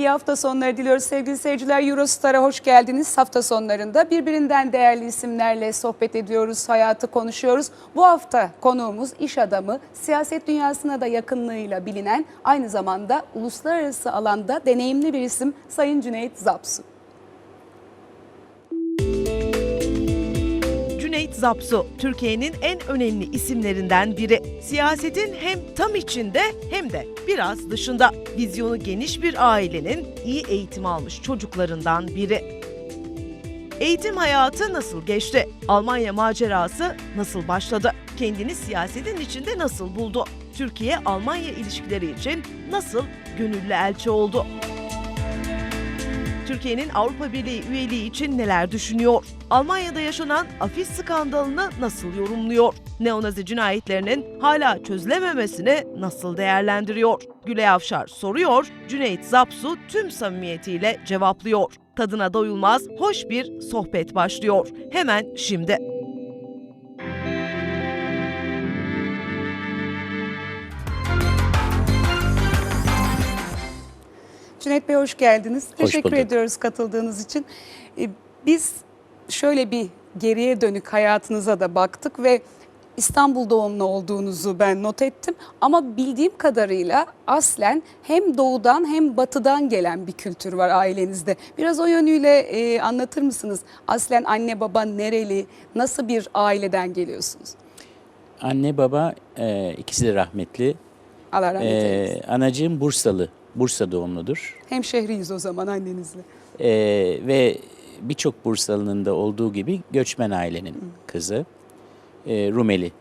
İyi hafta sonları diliyoruz sevgili seyirciler. Eurostar'a hoş geldiniz. Hafta sonlarında birbirinden değerli isimlerle sohbet ediyoruz, hayatı konuşuyoruz. Bu hafta konuğumuz iş adamı, siyaset dünyasına da yakınlığıyla bilinen, aynı zamanda uluslararası alanda deneyimli bir isim Sayın Cüneyt Zapsu. Cüneyt Zapsu, Türkiye'nin en önemli isimlerinden biri. Siyasetin hem tam içinde hem de biraz dışında. Vizyonu geniş bir ailenin iyi eğitim almış çocuklarından biri. Eğitim hayatı nasıl geçti? Almanya macerası nasıl başladı? Kendini siyasetin içinde nasıl buldu? Türkiye-Almanya ilişkileri için nasıl gönüllü elçi oldu? Türkiye'nin Avrupa Birliği üyeliği için neler düşünüyor? Almanya'da yaşanan Afis skandalını nasıl yorumluyor? Neonazi cinayetlerinin hala çözülememesini nasıl değerlendiriyor? Gülay Avşar soruyor, Cüneyt Zapsu tüm samimiyetiyle cevaplıyor. Tadına doyulmaz, hoş bir sohbet başlıyor. Hemen şimdi. Cüneyt Bey hoş geldiniz. Hoş Teşekkür bulduk. ediyoruz katıldığınız için. Biz şöyle bir geriye dönük hayatınıza da baktık ve İstanbul doğumlu olduğunuzu ben not ettim. Ama bildiğim kadarıyla aslen hem doğudan hem batıdan gelen bir kültür var ailenizde. Biraz o yönüyle anlatır mısınız? Aslen anne baba nereli, nasıl bir aileden geliyorsunuz? Anne baba ikisi de rahmetli. Allah rahmet eylesin. Anacığım Bursalı, Bursa doğumludur. Hemşehriyiz o zaman annenizle. Ve birçok Bursalı'nın da olduğu gibi göçmen ailenin kızı. Rumeli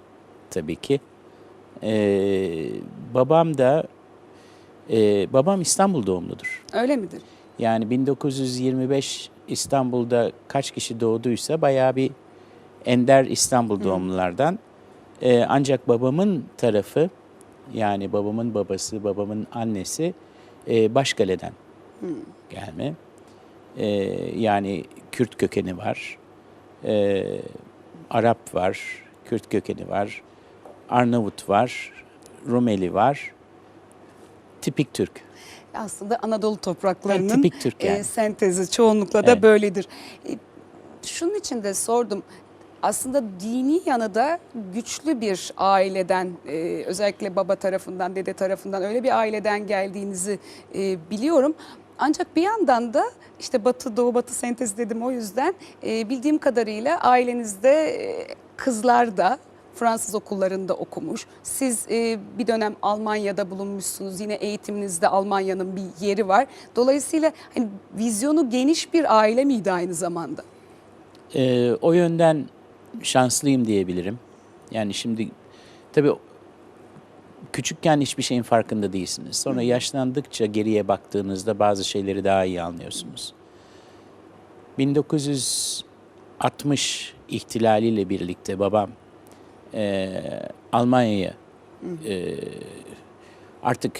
tabii ki. Babam da, babam İstanbul doğumludur. Öyle midir? Yani 1925 İstanbul'da kaç kişi doğduysa bayağı bir ender İstanbul doğumlulardan. Ancak babamın tarafı, yani babamın babası, babamın annesi Başkale'den gelme. Yani Kürt kökeni var, Arap var, Kürt kökeni var, Arnavut var, Rumeli var, tipik Türk. Aslında Anadolu topraklarının tipik Türk yani. Sentezi çoğunlukla da Evet. böyledir. Şunun için de sordum. Aslında dini yanı da güçlü bir aileden, özellikle baba tarafından, dede tarafından öyle bir aileden geldiğinizi biliyorum. Ancak bir yandan da işte batı doğu batı sentezi dedim o yüzden bildiğim kadarıyla ailenizde kızlar da Fransız okullarında okumuş. Siz bir dönem Almanya'da bulunmuşsunuz. Yine eğitiminizde Almanya'nın bir yeri var. Dolayısıyla hani vizyonu geniş bir aile miydi aynı zamanda? O yönden şanslıyım diyebilirim. Yani şimdi tabii küçükken hiçbir şeyin farkında değilsiniz. Sonra yaşlandıkça geriye baktığınızda bazı şeyleri daha iyi anlıyorsunuz. 1960 ihtilaliyle birlikte babam Almanya'ya artık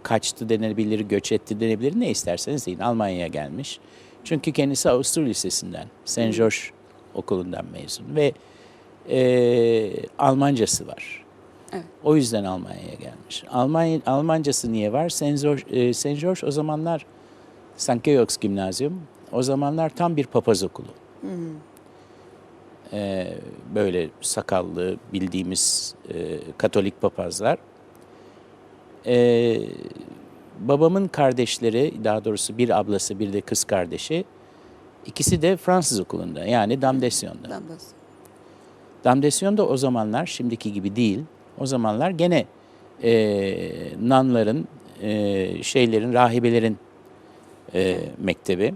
kaçtı denebilir, göç etti denebilir, ne isterseniz deyin, Almanya'ya gelmiş. Çünkü kendisi Avusturya Lisesi'nden, Saint George okulundan mezun ve Almancası var. Evet. O yüzden Almanya'ya gelmiş. Almancası niye var? Saint George o zamanlar, St. Georg's Gymnasium, o zamanlar tam bir papaz okulu. Böyle sakallı bildiğimiz Katolik papazlar. Babamın kardeşleri, daha doğrusu bir ablası bir de kız kardeşi, ikisi de Fransız okulunda, yani Damdesyon'da. Damdesyon da o zamanlar şimdiki gibi değil. O zamanlar gene nanların, rahibelerin mektebi.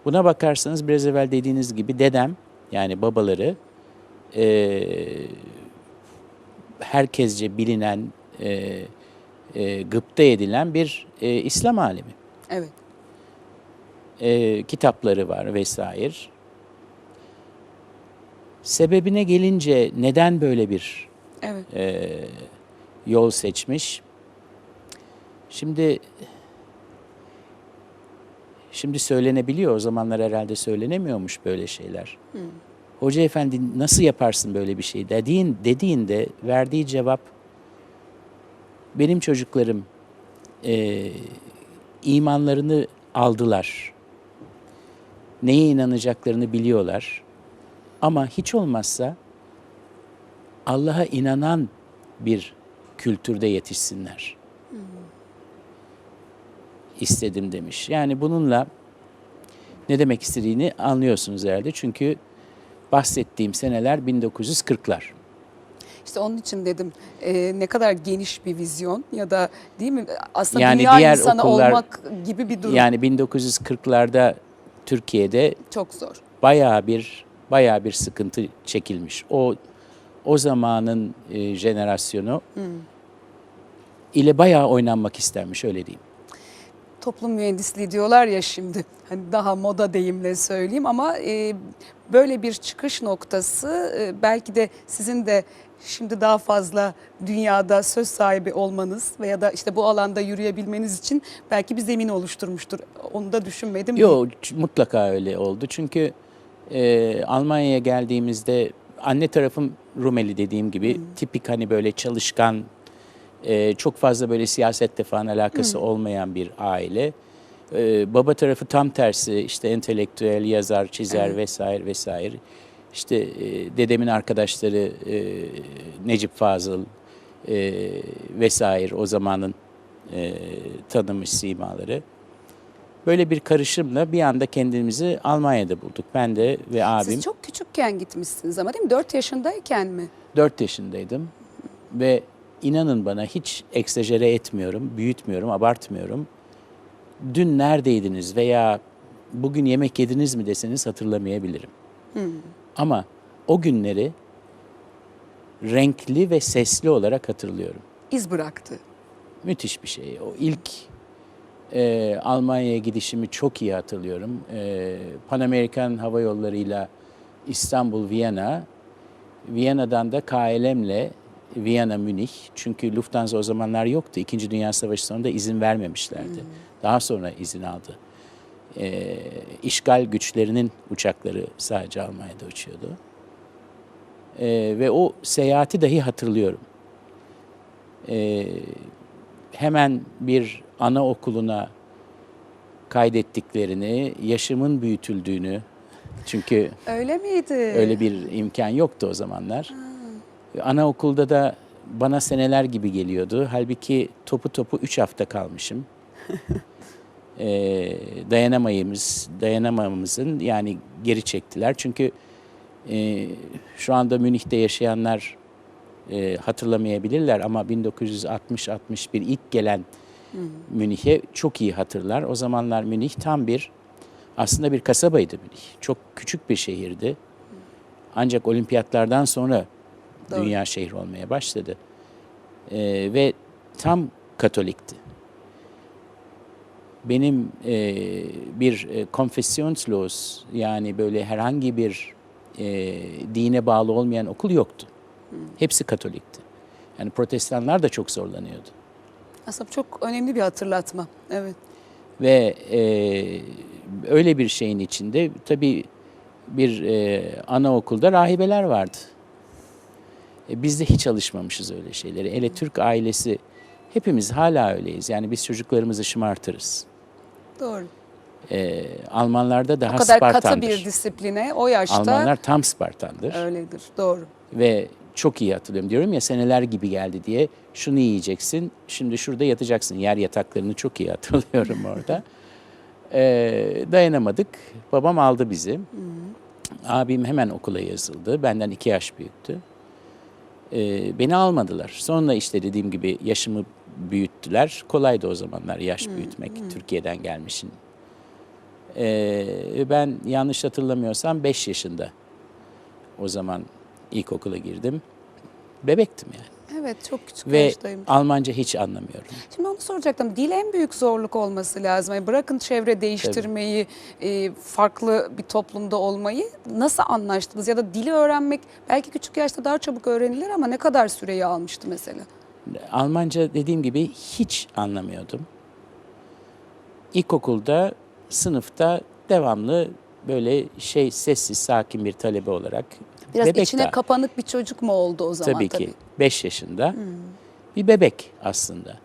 Buna bakarsanız biraz evvel dediğiniz gibi dedem, yani babaları herkesce bilinen, gıpta edilen bir İslam alimi. Evet. Kitapları var vesaire. Sebebine gelince neden böyle bir Evet. yol seçmiş? Şimdi söylenebiliyor, o zamanlar herhalde söylenemiyormuş böyle şeyler. Hoca efendi nasıl yaparsın böyle bir şey dediğinde verdiği cevap, benim çocuklarım imanlarını aldılar. Neye inanacaklarını biliyorlar. Ama hiç olmazsa Allah'a inanan bir kültürde yetişsinler. İstedim demiş. Yani bununla ne demek istediğini anlıyorsunuz herhalde. Çünkü bahsettiğim seneler 1940'lar. İşte onun için dedim ne kadar geniş bir vizyon ya da değil mi? Aslında Yani dünya diğer insanı okullar- olmak gibi bir durum. Yani 1940'larda Türkiye'de Çok zor. bayağı bir sıkıntı çekilmiş. O zamanın jenerasyonu ile bayağı oynanmak istenmiş, öyle diyeyim. Toplum mühendisliği diyorlar ya şimdi. Hani daha moda deyimle söyleyeyim ama böyle bir çıkış noktası belki de sizin de şimdi daha fazla dünyada söz sahibi olmanız veya da işte bu alanda yürüyebilmeniz için belki bir zemin oluşturmuştur. Onu da düşünmedim. Yok, mutlaka öyle oldu. Çünkü Almanya'ya geldiğimizde anne tarafım Rumeli, dediğim gibi tipik hani böyle çalışkan, çok fazla böyle siyasetle falan alakası olmayan bir aile. Baba tarafı tam tersi, işte entelektüel, yazar, çizer vesaire vesaire. İşte dedemin arkadaşları Necip Fazıl vesaire, o zamanın tanınmış simaları. Böyle bir karışımla bir anda kendimizi Almanya'da bulduk. Ben de ve abim. Siz çok küçükken gitmişsiniz ama değil mi? 4 yaşındayken mi? 4 yaşındaydım ve inanın bana, hiç egzajere etmiyorum, büyütmüyorum, abartmıyorum. Dün neredeydiniz veya bugün yemek yediniz mi deseniz hatırlamayabilirim. Ama o günleri renkli ve sesli olarak hatırlıyorum. İz bıraktı. Müthiş bir şey. O ilk Almanya'ya gidişimi çok iyi hatırlıyorum. Pan Amerikan Hava Yolları'yla İstanbul, Viyana, Viyana'dan da KLM'le Viyana, Münih. Çünkü Lufthansa o zamanlar yoktu. İkinci Dünya Savaşı sonunda izin vermemişlerdi. Daha sonra izin aldı. İşgal güçlerinin uçakları sadece Almanya'da uçuyordu. Ve o seyahati dahi hatırlıyorum. Hemen bir anaokuluna kaydettiklerini, yaşımın büyütüldüğünü, çünkü Öyle miydi? öyle bir imkan yoktu o zamanlar. Anaokulda da bana seneler gibi geliyordu. Halbuki topu 3 hafta kalmışım. Dayanamamamızın yani geri çektiler. Çünkü şu anda Münih'te yaşayanlar hatırlamayabilirler ama 1960-61 ilk gelen Münih'e çok iyi hatırlar. O zamanlar Münih tam aslında bir kasabaydı Münih. Çok küçük bir şehirdi. Ancak olimpiyatlardan sonra Doğru. dünya şehri olmaya başladı. Ve tam Katolikti. Benim bir konfesyonslos, yani böyle herhangi bir dine bağlı olmayan okul yoktu. Hepsi Katolikti. Yani protestanlar da çok zorlanıyordu. Aslında çok önemli bir hatırlatma. Evet. Ve öyle bir şeyin içinde tabii bir anaokulda rahibeler vardı. Biz de hiç alışmamışız öyle şeylere. Hele Türk ailesi, hepimiz hala öyleyiz. Yani biz çocuklarımızı şımartırız. Doğru. Almanlarda daha O kadar Spartandır. katı bir disipline o yaşta Almanlar tam Spartandır. öyledir. Doğru. Ve çok iyi hatırlıyorum. Diyorum ya, seneler gibi geldi diye. Şunu yiyeceksin, şimdi şurada yatacaksın. Yer yataklarını çok iyi hatırlıyorum orada. Dayanamadık. Babam aldı bizi. Abim hemen okula yazıldı. Benden 2 yaş büyüktü. Beni almadılar. Sonra işte dediğim gibi yaşımı büyüttüler. Kolaydı o zamanlar yaş büyütmek. Türkiye'den gelmişim. Ben yanlış hatırlamıyorsam 5 yaşında o zaman ilkokula girdim. Bebektim yani. Evet, çok küçük Ve yaştayım. Almanca hiç anlamıyorum. Şimdi onu soracaktım. Dil en büyük zorluk olması lazım. Yani bırakın çevre değiştirmeyi, farklı bir toplumda olmayı. Nasıl anlaştınız? Ya da dili öğrenmek belki küçük yaşta daha çabuk öğrenilir ama ne kadar süreyi almıştı mesela? Almanca dediğim gibi hiç anlamıyordum. İlkokulda, sınıfta devamlı böyle sessiz, sakin bir talebe olarak. Biraz bebek içine daha. kapanık bir çocuk mu oldu o zaman? Tabii ki. 5 yaşında bir bebek aslında.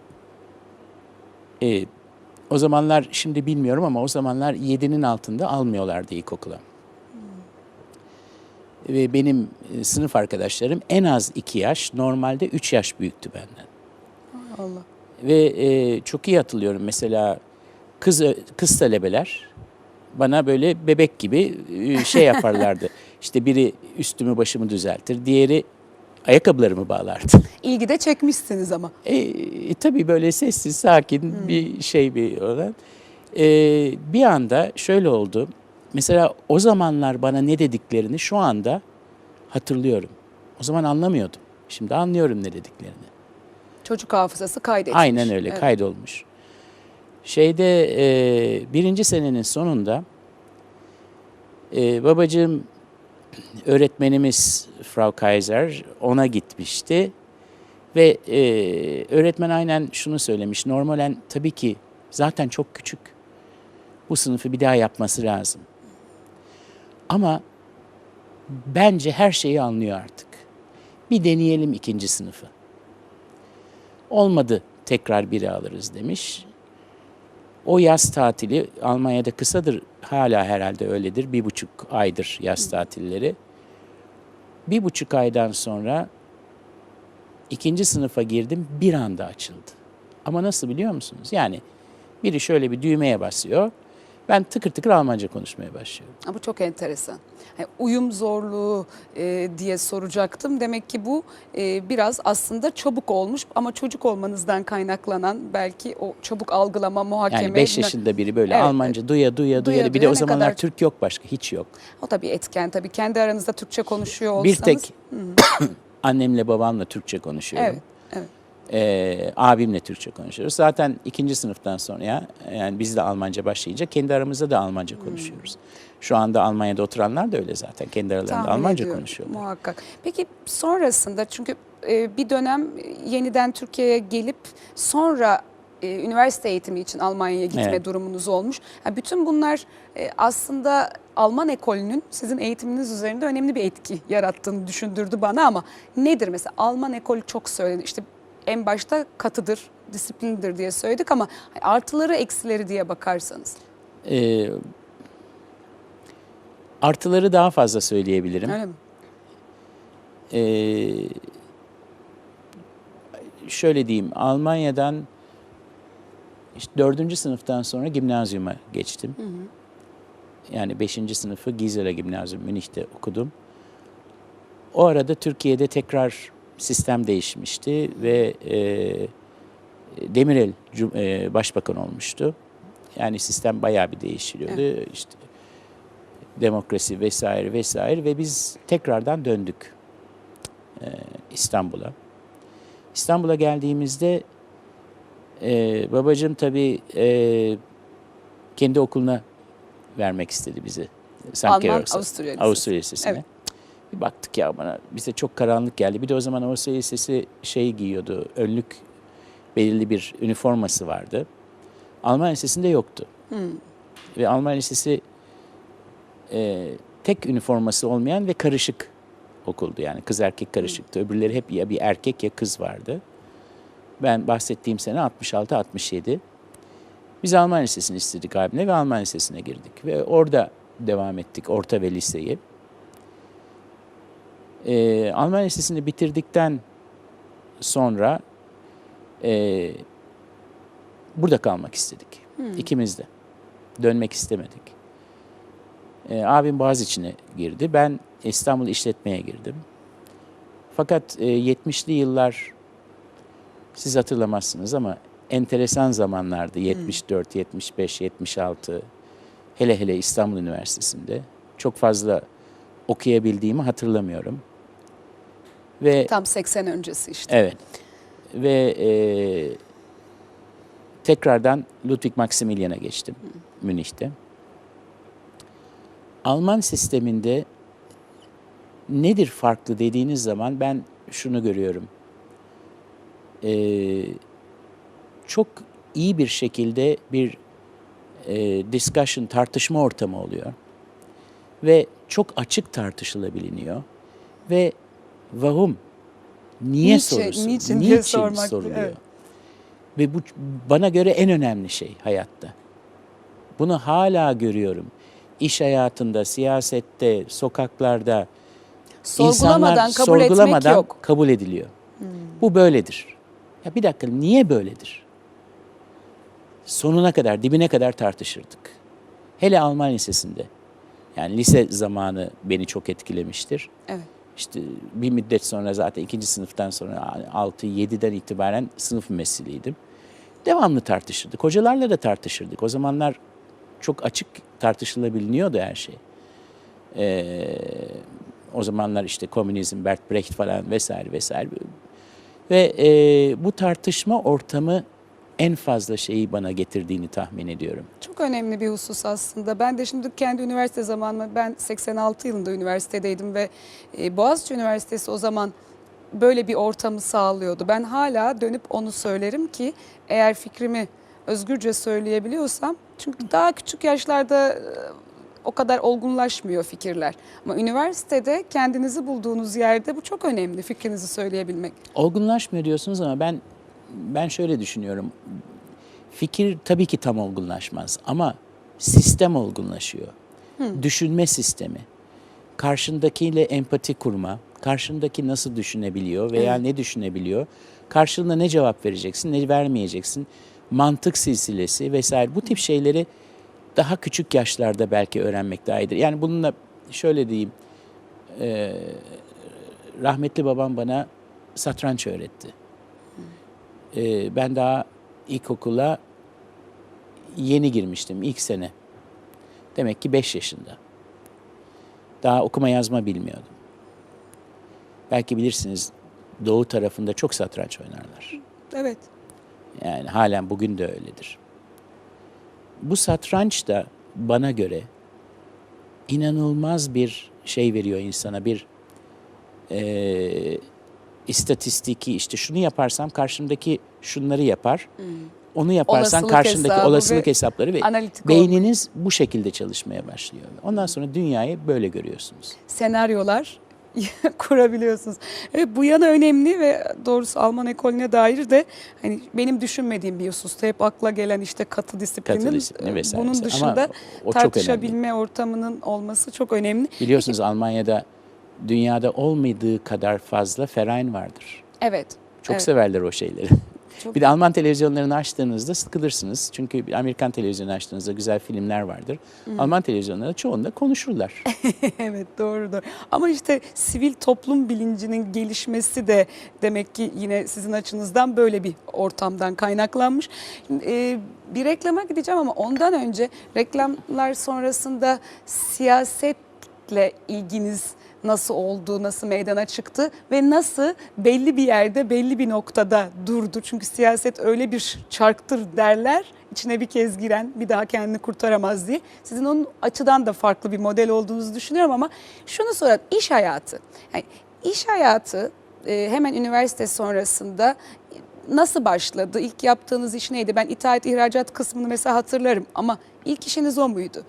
O zamanlar, şimdi bilmiyorum ama o zamanlar 7'nin altında almıyorlardı ilkokula. Ve benim sınıf arkadaşlarım en az 2 yaş, normalde 3 yaş büyüktü benden. Allah. Ve çok iyi hatırlıyorum, mesela kız talebeler bana böyle bebek gibi şey yaparlardı. İşte biri üstümü başımı düzeltir, diğeri ayakkabılarımı bağlardı. İlgi de çekmişsiniz ama. Tabii böyle sessiz, sakin bir olan. Bir anda şöyle oldu. Mesela o zamanlar bana ne dediklerini şu anda hatırlıyorum. O zaman anlamıyordum. Şimdi anlıyorum ne dediklerini. Çocuk hafızası kaydetmiş. Aynen öyle, Evet. kaydolmuş. Birinci senenin sonunda babacığım, öğretmenimiz Frau Kaiser ona gitmişti. Ve öğretmen aynen şunu söylemiş. Normalen tabii ki zaten çok küçük. Bu sınıfı bir daha yapması lazım. Ama bence her şeyi anlıyor artık. Bir deneyelim 2. sınıfı. Olmadı, tekrar 1'e alırız demiş. O yaz tatili Almanya'da kısadır. Hala herhalde öyledir. 1,5 aydır yaz tatilleri. 1,5 aydan sonra 2. sınıfa girdim, bir anda açıldı. Ama nasıl biliyor musunuz? Yani biri şöyle bir düğmeye basıyor, ben tıkır tıkır Almanca konuşmaya başlıyorum. Bu çok enteresan. Yani uyum zorluğu diye soracaktım. Demek ki bu biraz aslında çabuk olmuş ama çocuk olmanızdan kaynaklanan belki o çabuk algılama, muhakeme. Yani 5 yaşında biri böyle Evet, Almanca duya. Bir de duya o ne zamanlar kadar- Türk yok, başka hiç yok. O da bir etken tabii. Kendi aranızda Türkçe konuşuyor olsanız. Bir tek annemle babamla Türkçe konuşuyorum. Evet, evet. Abimle Türkçe konuşuyoruz. Zaten 2. sınıftan sonra, yani biz de Almanca başlayınca kendi aramızda da Almanca konuşuyoruz. Şu anda Almanya'da oturanlar da öyle zaten. Kendi aralarında Tahmin Almanca ediyorum, konuşuyorlar. muhakkak. Peki sonrasında, çünkü bir dönem yeniden Türkiye'ye gelip sonra üniversite eğitimi için Almanya'ya gitme Evet. durumunuz olmuş. Yani bütün bunlar aslında Alman ekolünün sizin eğitiminiz üzerinde önemli bir etki yarattığını düşündürdü bana, ama nedir mesela Alman ekolü çok söylenir. İşte en başta katıdır, disiplindir diye söyledik ama artıları eksileri diye bakarsanız. Artıları daha fazla söyleyebilirim. Öyle mi? Şöyle diyeyim, Almanya'dan işte 4. sınıftan sonra gimnazyuma geçtim. Yani 5. sınıfı Gisela Gimnazyum Münih'te okudum. O arada Türkiye'de tekrar sistem değişmişti ve Demirel başbakan olmuştu. Yani sistem bayağı bir değişiliyordu. Evet. İşte demokrasi vesaire ve biz tekrardan döndük İstanbul'a. İstanbul'a geldiğimizde babacığım tabii kendi okuluna vermek istedi bizi. Alman Avusturya Lisesi. Avusturya Lisesi'ne. Evet. Bir baktık ya, bize çok karanlık geldi. Bir de o zaman Avusturya Lisesi giyiyordu, önlük, belirli bir üniforması vardı. Alman Lisesi'nde yoktu. Ve Alman Lisesi tek üniforması olmayan ve karışık okuldu. Yani kız erkek karışıktı. Öbürleri hep ya bir erkek ya kız vardı. Ben bahsettiğim sene 66-67. Biz Alman Lisesi'ni istedik abimle ve Alman Lisesi'ne girdik. Ve orada devam ettik, orta ve liseyi. Alman Lisesi'ni bitirdikten sonra burada kalmak istedik. İkimiz de. Dönmek istemedik. Abim Boğaziçi'ne girdi. Ben İstanbul İşletme'ye girdim. Fakat 70'li yıllar, siz hatırlamazsınız ama enteresan zamanlardı. 74, 75, 76. Hele İstanbul Üniversitesi'nde. Çok fazla okuyabildiğimi hatırlamıyorum. Ve Tam 80 öncesi işte. evet. Ve tekrardan Ludwig Maximilian'a geçtim Münih'te. Alman sisteminde nedir farklı dediğiniz zaman ben şunu görüyorum. Çok iyi bir şekilde bir discussion, tartışma ortamı oluyor. Ve çok açık tartışılabiliyor. Ve warum, niye sorusu, niçin diye niçin sormak, soruluyor. evet. Ve bu bana göre en önemli şey hayatta. Bunu hala görüyorum. İş hayatında, siyasette, sokaklarda Sorgulamadan insanlar kabul etmek sorgulamadan yok. kabul ediliyor. Bu böyledir. Ya bir dakika, niye böyledir? Sonuna kadar, dibine kadar tartışırdık. Hele Alman lisesinde. Yani lise zamanı beni çok etkilemiştir. Evet. İşte bir müddet sonra zaten ikinci sınıftan sonra 6-7'den itibaren sınıf mümessiliydim. Devamlı tartışırdık. Hocalarla da tartışırdık. O zamanlar çok açık tartışılabiliyordu her şey. O zamanlar işte komünizm, Bert Brecht falan vesaire vesaire. Ve bu tartışma ortamı en fazla şeyi bana getirdiğini tahmin ediyorum. Çok önemli bir husus aslında. Ben de şimdi kendi üniversite zamanımda, ben 86 yılında üniversitedeydim ve Boğaziçi Üniversitesi o zaman böyle bir ortamı sağlıyordu. Ben hala dönüp onu söylerim ki eğer fikrimi özgürce söyleyebiliyorsam, çünkü daha küçük yaşlarda o kadar olgunlaşmıyor fikirler. Ama üniversitede kendinizi bulduğunuz yerde bu çok önemli, fikrinizi söyleyebilmek. Olgunlaşmıyor diyorsunuz ama ben şöyle düşünüyorum. Fikir tabii ki tam olgunlaşmaz ama sistem olgunlaşıyor. Düşünme sistemi. Karşındakiyle empati kurma, karşındaki nasıl düşünebiliyor veya ne düşünebiliyor, karşılığında ne cevap vereceksin, ne vermeyeceksin, mantık silsilesi vesaire, bu tip şeyleri daha küçük yaşlarda belki öğrenmek daha iyidir. Yani bununla şöyle diyeyim, rahmetli babam bana satranç öğretti. Ben daha ilkokula yeni girmiştim ilk sene. Demek ki 5 yaşında. Daha okuma yazma bilmiyordum. Belki bilirsiniz, doğu tarafında çok satranç oynarlar. Evet. Yani halen bugün de öyledir. Bu satranç da bana göre inanılmaz bir şey veriyor insana. Bir istatistiki, işte şunu yaparsam karşımdaki şunları yapar. Onu yaparsan Olasılık karşındaki hesabı olasılık ve hesapları ve analitik beyniniz bu şekilde çalışmaya başlıyor. Ondan sonra dünyayı böyle görüyorsunuz. senaryolar kurabiliyorsunuz. Evet, bu yana önemli ve doğrusu Alman ekolüne dair de hani benim düşünmediğim bir hususta hep akla gelen işte katı disiplinin, Katı disiplini vesaire. bunun Ama dışında o çok tartışabilme ortamının olması çok önemli. Biliyorsunuz Almanya'da dünyada olmadığı kadar fazla Verein vardır. Evet. Çok evet. severler o şeyleri. Çok- Bir de Alman televizyonlarını açtığınızda sıkılırsınız. Çünkü Amerikan televizyonu açtığınızda güzel filmler vardır. Alman televizyonları çoğunda konuşurlar. Evet, doğrudur. Ama işte sivil toplum bilincinin gelişmesi de demek ki yine sizin açınızdan böyle bir ortamdan kaynaklanmış. Şimdi, bir reklama gideceğim ama ondan önce reklamlar sonrasında siyasetle ilginiz nasıl oldu, nasıl meydana çıktı ve nasıl belli bir yerde, belli bir noktada durdu? Çünkü siyaset öyle bir çarktır derler, içine bir kez giren bir daha kendini kurtaramaz diye. Sizin onun açıdan da farklı bir model olduğunuzu düşünüyorum ama şunu sorayım, iş hayatı. Yani iş hayatı hemen üniversite sonrasında nasıl başladı? İlk yaptığınız iş neydi? Ben ithalat ihracat kısmını mesela hatırlarım ama ilk işiniz o muydu?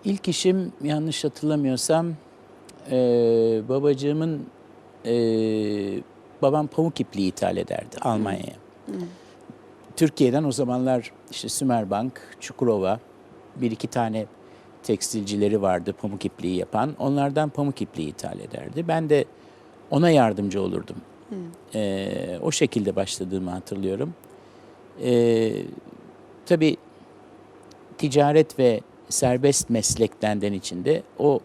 İlk işim, yanlış hatırlamıyorsam, babacığımın, babam pamuk ipliği ithal ederdi Almanya'ya. Türkiye'den o zamanlar işte Sümerbank, Çukurova, bir iki tane tekstilcileri vardı pamuk ipliği yapan. Onlardan pamuk ipliği ithal ederdi. Ben de ona yardımcı olurdum. O şekilde başladığımı hatırlıyorum. Tabii ticaret ve serbest meslek dendiğin içinde o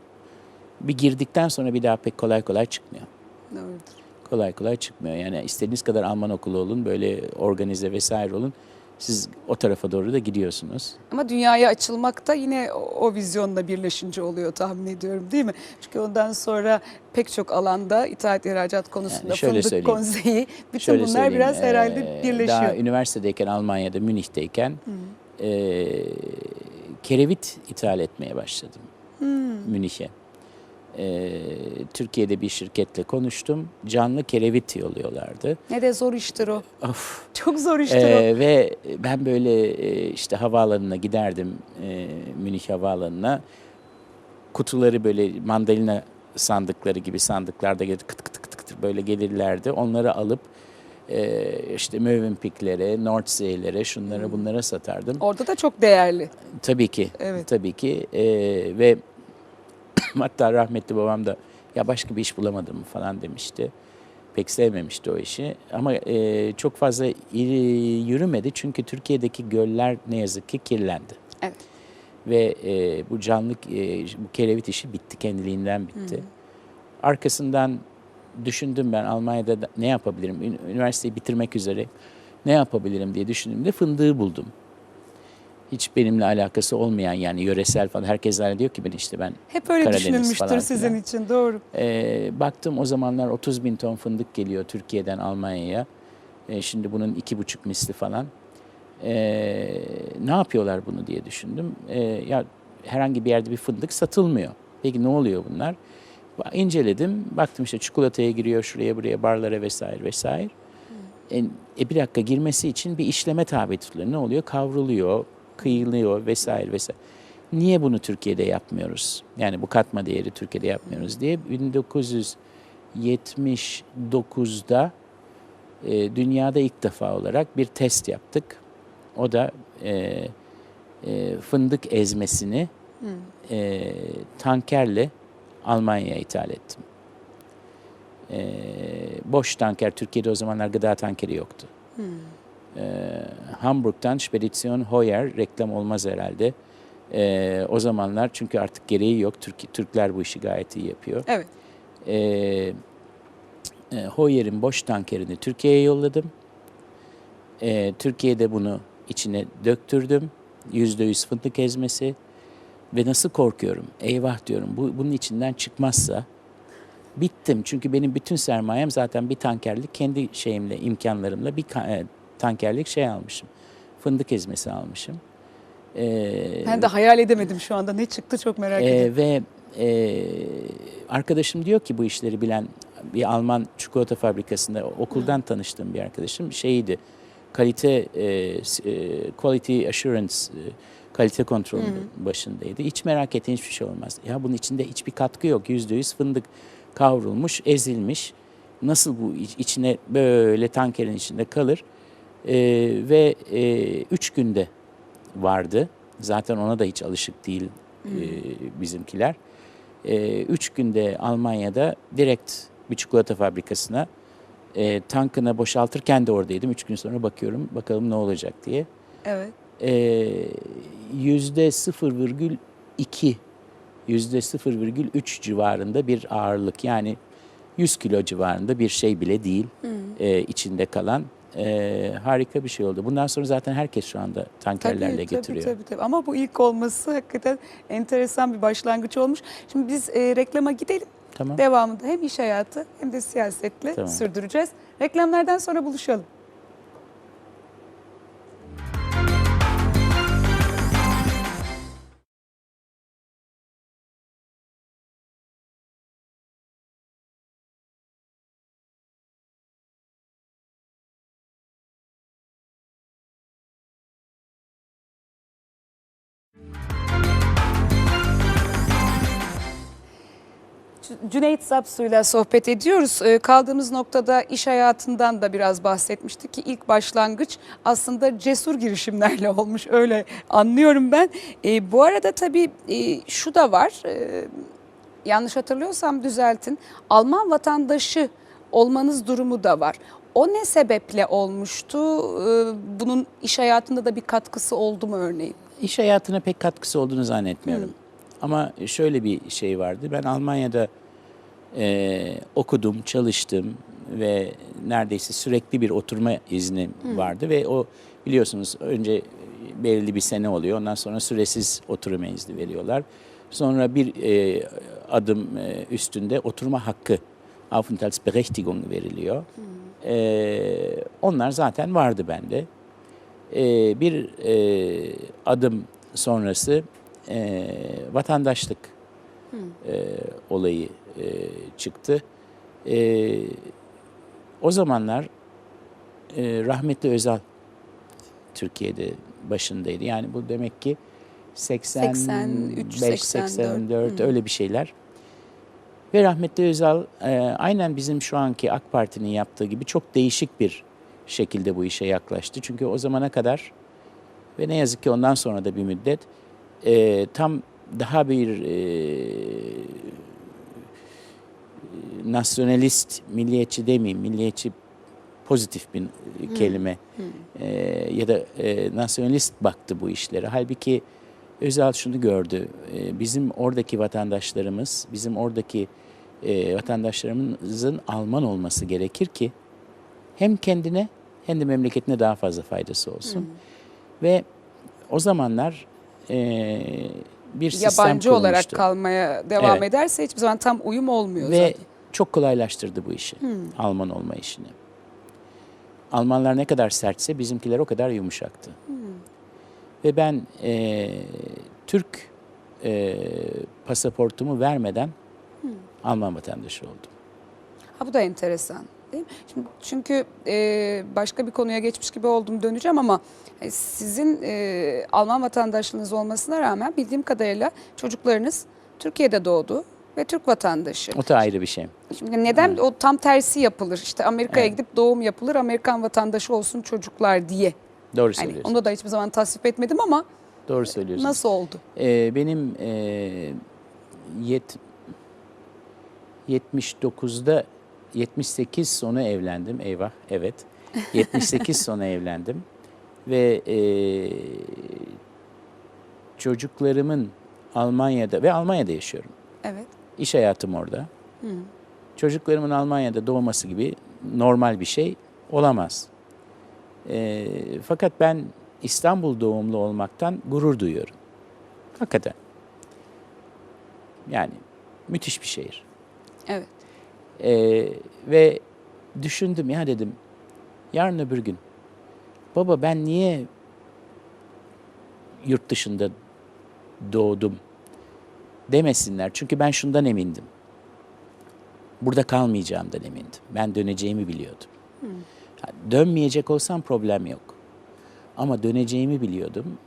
bir girdikten sonra bir daha pek kolay kolay çıkmıyor. Doğrudur. Kolay kolay çıkmıyor. Yani istediğiniz kadar Alman okulu olun, böyle organize vesaire olun. Siz o tarafa doğru da gidiyorsunuz. Ama dünyaya açılmak da yine o vizyonla birleşince oluyor tahmin ediyorum, değil mi? Çünkü ondan sonra pek çok alanda ithalat ihracat konusunda Yani şöyle fındık söyleyeyim. konseyi, bütün Şöyle bunlar söyleyeyim, biraz herhalde birleşiyor. Daha üniversitedeyken Almanya'da, Münih'teyken kerevit ithal etmeye başladım Münih'e. Türkiye'de bir şirketle konuştum. Canlı kerevit yolluyorlardı. Ne de zor iştir o. Of. Çok zor iştir o. Ve ben böyle işte havaalanına giderdim, Münih havaalanına. Kutuları böyle mandalina sandıkları gibi sandıklarda gelir, kıt kıt kıt kıt böyle gelirlerdi. Onları alıp işte Mövenpicklere, Nordsee'lere, şunlara bunlara satardım. Orada da çok değerli. Tabii ki, Evet. tabii ki. Ve hatta rahmetli babam da ya başka bir iş bulamadım falan demişti. Pek sevmemişti o işi. Ama çok fazla yürümedi çünkü Türkiye'deki göller ne yazık ki kirlendi. Evet. Ve bu bu kerevit işi bitti, kendiliğinden bitti. Arkasından düşündüm ben Almanya'da ne yapabilirim? Üniversiteyi bitirmek üzere ne yapabilirim diye düşündüğümde fındığı buldum. Hiç benimle alakası olmayan yani yöresel falan. Herkes zannediyor ki ben Hep öyle Karadeniz düşünülmüştür falan sizin filan. için, doğru. Baktım o zamanlar 30 bin ton fındık geliyor Türkiye'den Almanya'ya. Şimdi bunun 2,5 misli falan. Ne yapıyorlar bunu diye düşündüm. Ya herhangi bir yerde bir fındık satılmıyor. Peki ne oluyor bunlar? İnceledim. Baktım işte çikolataya giriyor, şuraya buraya, barlara vesaire vesaire. Bir dakika girmesi için bir işleme tabi tutuluyor. Ne oluyor? Kavruluyor, kıyılıyor vesaire vesaire. Niye bunu Türkiye'de yapmıyoruz? Yani bu katma değeri Türkiye'de yapmıyoruz diye 1979'da dünyada ilk defa olarak bir test yaptık. O da fındık ezmesini tankerle Almanya'ya ithal ettim. Boş tanker, Türkiye'de o zamanlar gıda tankeri yoktu. Hamburg'dan Spedition Heuer, reklam olmaz herhalde. O zamanlar çünkü artık gereği yok. Türkler bu işi gayet iyi yapıyor. Evet. Heuer'in boş tankerini Türkiye'ye yolladım. Türkiye'de bunu içine döktürdüm. %100 fındık ezmesi. Ve nasıl korkuyorum? Eyvah diyorum. Bunun içinden çıkmazsa bittim. Çünkü benim bütün sermayem zaten bir tankerlik kendi şeyimle, imkanlarımla bir tankerlik şey almışım. Fındık ezmesi almışım. Ben de hayal edemedim şu anda. Ne çıktı çok merak ediyorum. Ve arkadaşım diyor ki bu işleri bilen bir Alman çikolata fabrikasında okuldan tanıştığım bir arkadaşım şeydi. Quality Assurance kalite kontrolünün başındaydı. Hiç merak ettiğin hiçbir şey olmaz. Ya bunun içinde hiçbir katkı yok. %100 fındık kavrulmuş, ezilmiş. Nasıl bu içine böyle tankerin içinde kalır? Ve 3 günde vardı. Zaten ona da hiç alışık değil bizimkiler. 3 günde Almanya'da direkt bir çikolata fabrikasına tankına boşaltırken de oradaydım. 3 gün sonra bakıyorum bakalım ne olacak diye. Evet. %0,2, %0,3 civarında bir ağırlık. Yani 100 kilo civarında bir şey bile değil içinde kalan. Harika bir şey oldu. Bundan sonra zaten herkes şu anda tankerlerle getiriyor. Tabii. Ama bu ilk olması hakikaten enteresan bir başlangıç olmuş. Şimdi biz reklama gidelim. Tamam. Devamında hem iş hayatı hem de siyasetle sürdüreceğiz. Reklamlardan sonra buluşalım. Cüneyt Zapsu'yla sohbet ediyoruz. Kaldığımız noktada iş hayatından da biraz bahsetmiştik ki ilk başlangıç aslında cesur girişimlerle olmuş, öyle anlıyorum ben. Bu arada tabii şu da var, yanlış hatırlıyorsam düzeltin, Alman vatandaşı olmanız durumu da var. O ne sebeple olmuştu? Bunun iş hayatında da bir katkısı oldu mu örneğin? İş hayatına pek katkısı olduğunu zannetmiyorum. Ama şöyle bir şey vardı. Ben Almanya'da okudum, çalıştım ve neredeyse sürekli bir oturma izni vardı. Ve o biliyorsunuz önce belirli bir sene oluyor. Ondan sonra süresiz oturma izni veriyorlar. Sonra bir adım üstünde oturma hakkı, Aufenthaltsberechtigung veriliyor. Onlar zaten vardı bende. Bir adım sonrası vatandaşlık olayı çıktı. O zamanlar rahmetli Özal Türkiye'de başındaydı. Yani bu demek ki 85-84 öyle bir şeyler. Ve rahmetli Özal aynen bizim şu anki AK Parti'nin yaptığı gibi çok değişik bir şekilde bu işe yaklaştı. Çünkü o zamana kadar ve ne yazık ki ondan sonra da bir müddet tam daha bir nasyonalist, milliyetçi demeyeyim, milliyetçi pozitif bir kelime ya da nasyonalist baktı bu işlere. Halbuki Özal şunu gördü, bizim oradaki vatandaşlarımız, bizim oradaki vatandaşlarımızın Alman olması gerekir ki hem kendine hem de memleketine daha fazla faydası olsun. Ve o zamanlar bir sistem Yabancı olarak kurulmuştu. kalmaya devam Evet. ederse hiçbir zaman tam uyum olmuyor Ve zaten. çok kolaylaştırdı bu işi, Alman olma işini. Almanlar ne kadar sertse bizimkiler o kadar yumuşaktı. Ve ben Türk pasaportumu vermeden Alman vatandaşı oldum. Ha, bu da enteresan değil mi? Şimdi, çünkü başka bir konuya geçmiş gibi oldum, döneceğim ama sizin Alman vatandaşlığınız olmasına rağmen bildiğim kadarıyla çocuklarınız Türkiye'de doğdu ve Türk vatandaşı. O da ayrı bir şey. Şimdi neden o tam tersi yapılır? İşte Amerika'ya Evet. gidip doğum yapılır, Amerikan vatandaşı olsun çocuklar diye. Doğru Hani söylüyorsun. onu da hiçbir zaman tasvip etmedim ama Doğru söylüyorsun. nasıl oldu? Benim 79'da 78 sonu evlendim. Eyvah, evet. 78 sonu evlendim. Ve çocuklarımın Almanya'da yaşıyorum. Evet. İş hayatım orada. Çocuklarımın Almanya'da doğması gibi normal bir şey olamaz. Fakat ben İstanbul doğumlu olmaktan gurur duyuyorum. Hakikaten. Yani müthiş bir şehir. Evet. Ve düşündüm ya, dedim yarın öbür gün baba ben niye yurt dışında doğdum demesinler. Çünkü ben şundan emindim. Burada kalmayacağımdan emindim. Ben döneceğimi biliyordum. Dönmeyecek olsam problem yok. Ama döneceğimi biliyordum.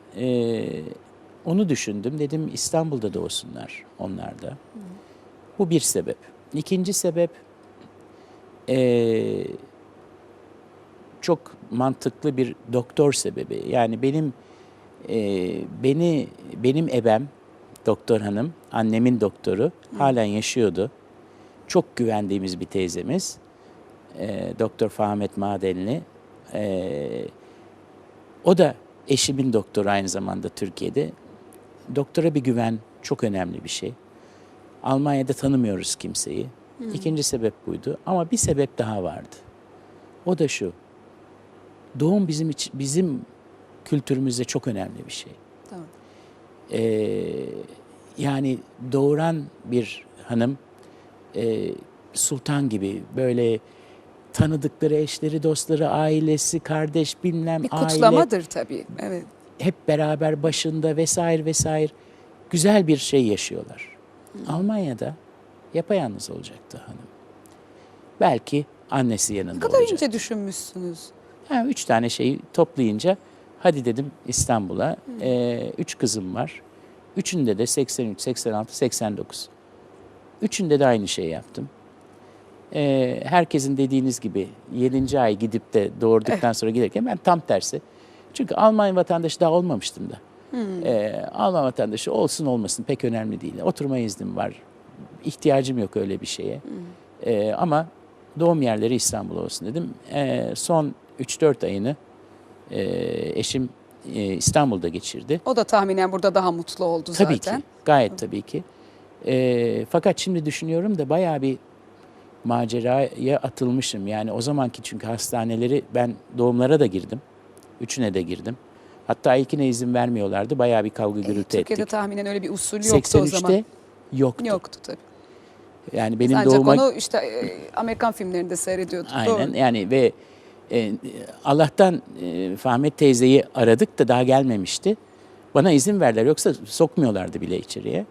Onu düşündüm. Dedim İstanbul'da doğsunlar onlar da. Bu bir sebep. İkinci sebep çok mantıklı bir doktor sebebi. Yani benim ebem, doktor hanım, annemin doktoru halen yaşıyordu. Çok güvendiğimiz bir teyzemiz. Doktor Fahmet Madenli. O da eşimin doktoru aynı zamanda Türkiye'de. Doktora bir güven çok önemli bir şey. Almanya'da tanımıyoruz kimseyi. İkinci sebep buydu. Ama bir sebep daha vardı. O da şu. Doğum bizim kültürümüzde çok önemli bir şey. Tamam. Yani doğuran bir hanım sultan gibi böyle tanıdıkları eşleri, dostları, ailesi, kardeş, bilmem Bir aile kutlamadır tabii. Evet. hep beraber başında vesaire vesaire güzel bir şey yaşıyorlar. Almanya'da yapayalnız olacaktı hanım. Belki annesi Ne yanında kadar olacak. ince düşünmüşsünüz. Yani 3 tane şeyi toplayınca hadi dedim İstanbul'a. 3 kızım var. Üçünde de 83, 86, 89. Üçünde de aynı şeyi yaptım. Herkesin dediğiniz gibi 7. ay gidip de doğurduktan sonra giderken ben tam tersi. Çünkü Alman vatandaşı daha olmamıştım da. Alman vatandaşı olsun olmasın pek önemli değil. Oturma iznim var. İhtiyacım yok öyle bir şeye. Ama doğum yerleri İstanbul olsun dedim. Son 3-4 ayını eşim İstanbul'da geçirdi. O da tahminen burada daha mutlu oldu Tabii zaten. ki, gayet tabii ki. Fakat şimdi düşünüyorum da bayağı bir maceraya atılmışım. Yani o zamanki çünkü hastaneleri ben doğumlara da girdim. Üçüne de girdim. Hatta ilkine izin vermiyorlardı. Bayağı bir kavga gürültü Türkiye'de ettik. tahminen öyle bir usul yoktu o zaman. 83'te yoktu. Yoktu tabii. Yani benim Ancak doğuma... onu işte Amerikan filmlerinde seyrediyorduk. Aynen Doğru. yani ve Allah'tan Fahmet teyzeyi aradık da daha gelmemişti. Bana izin verdiler yoksa sokmuyorlardı bile içeriye.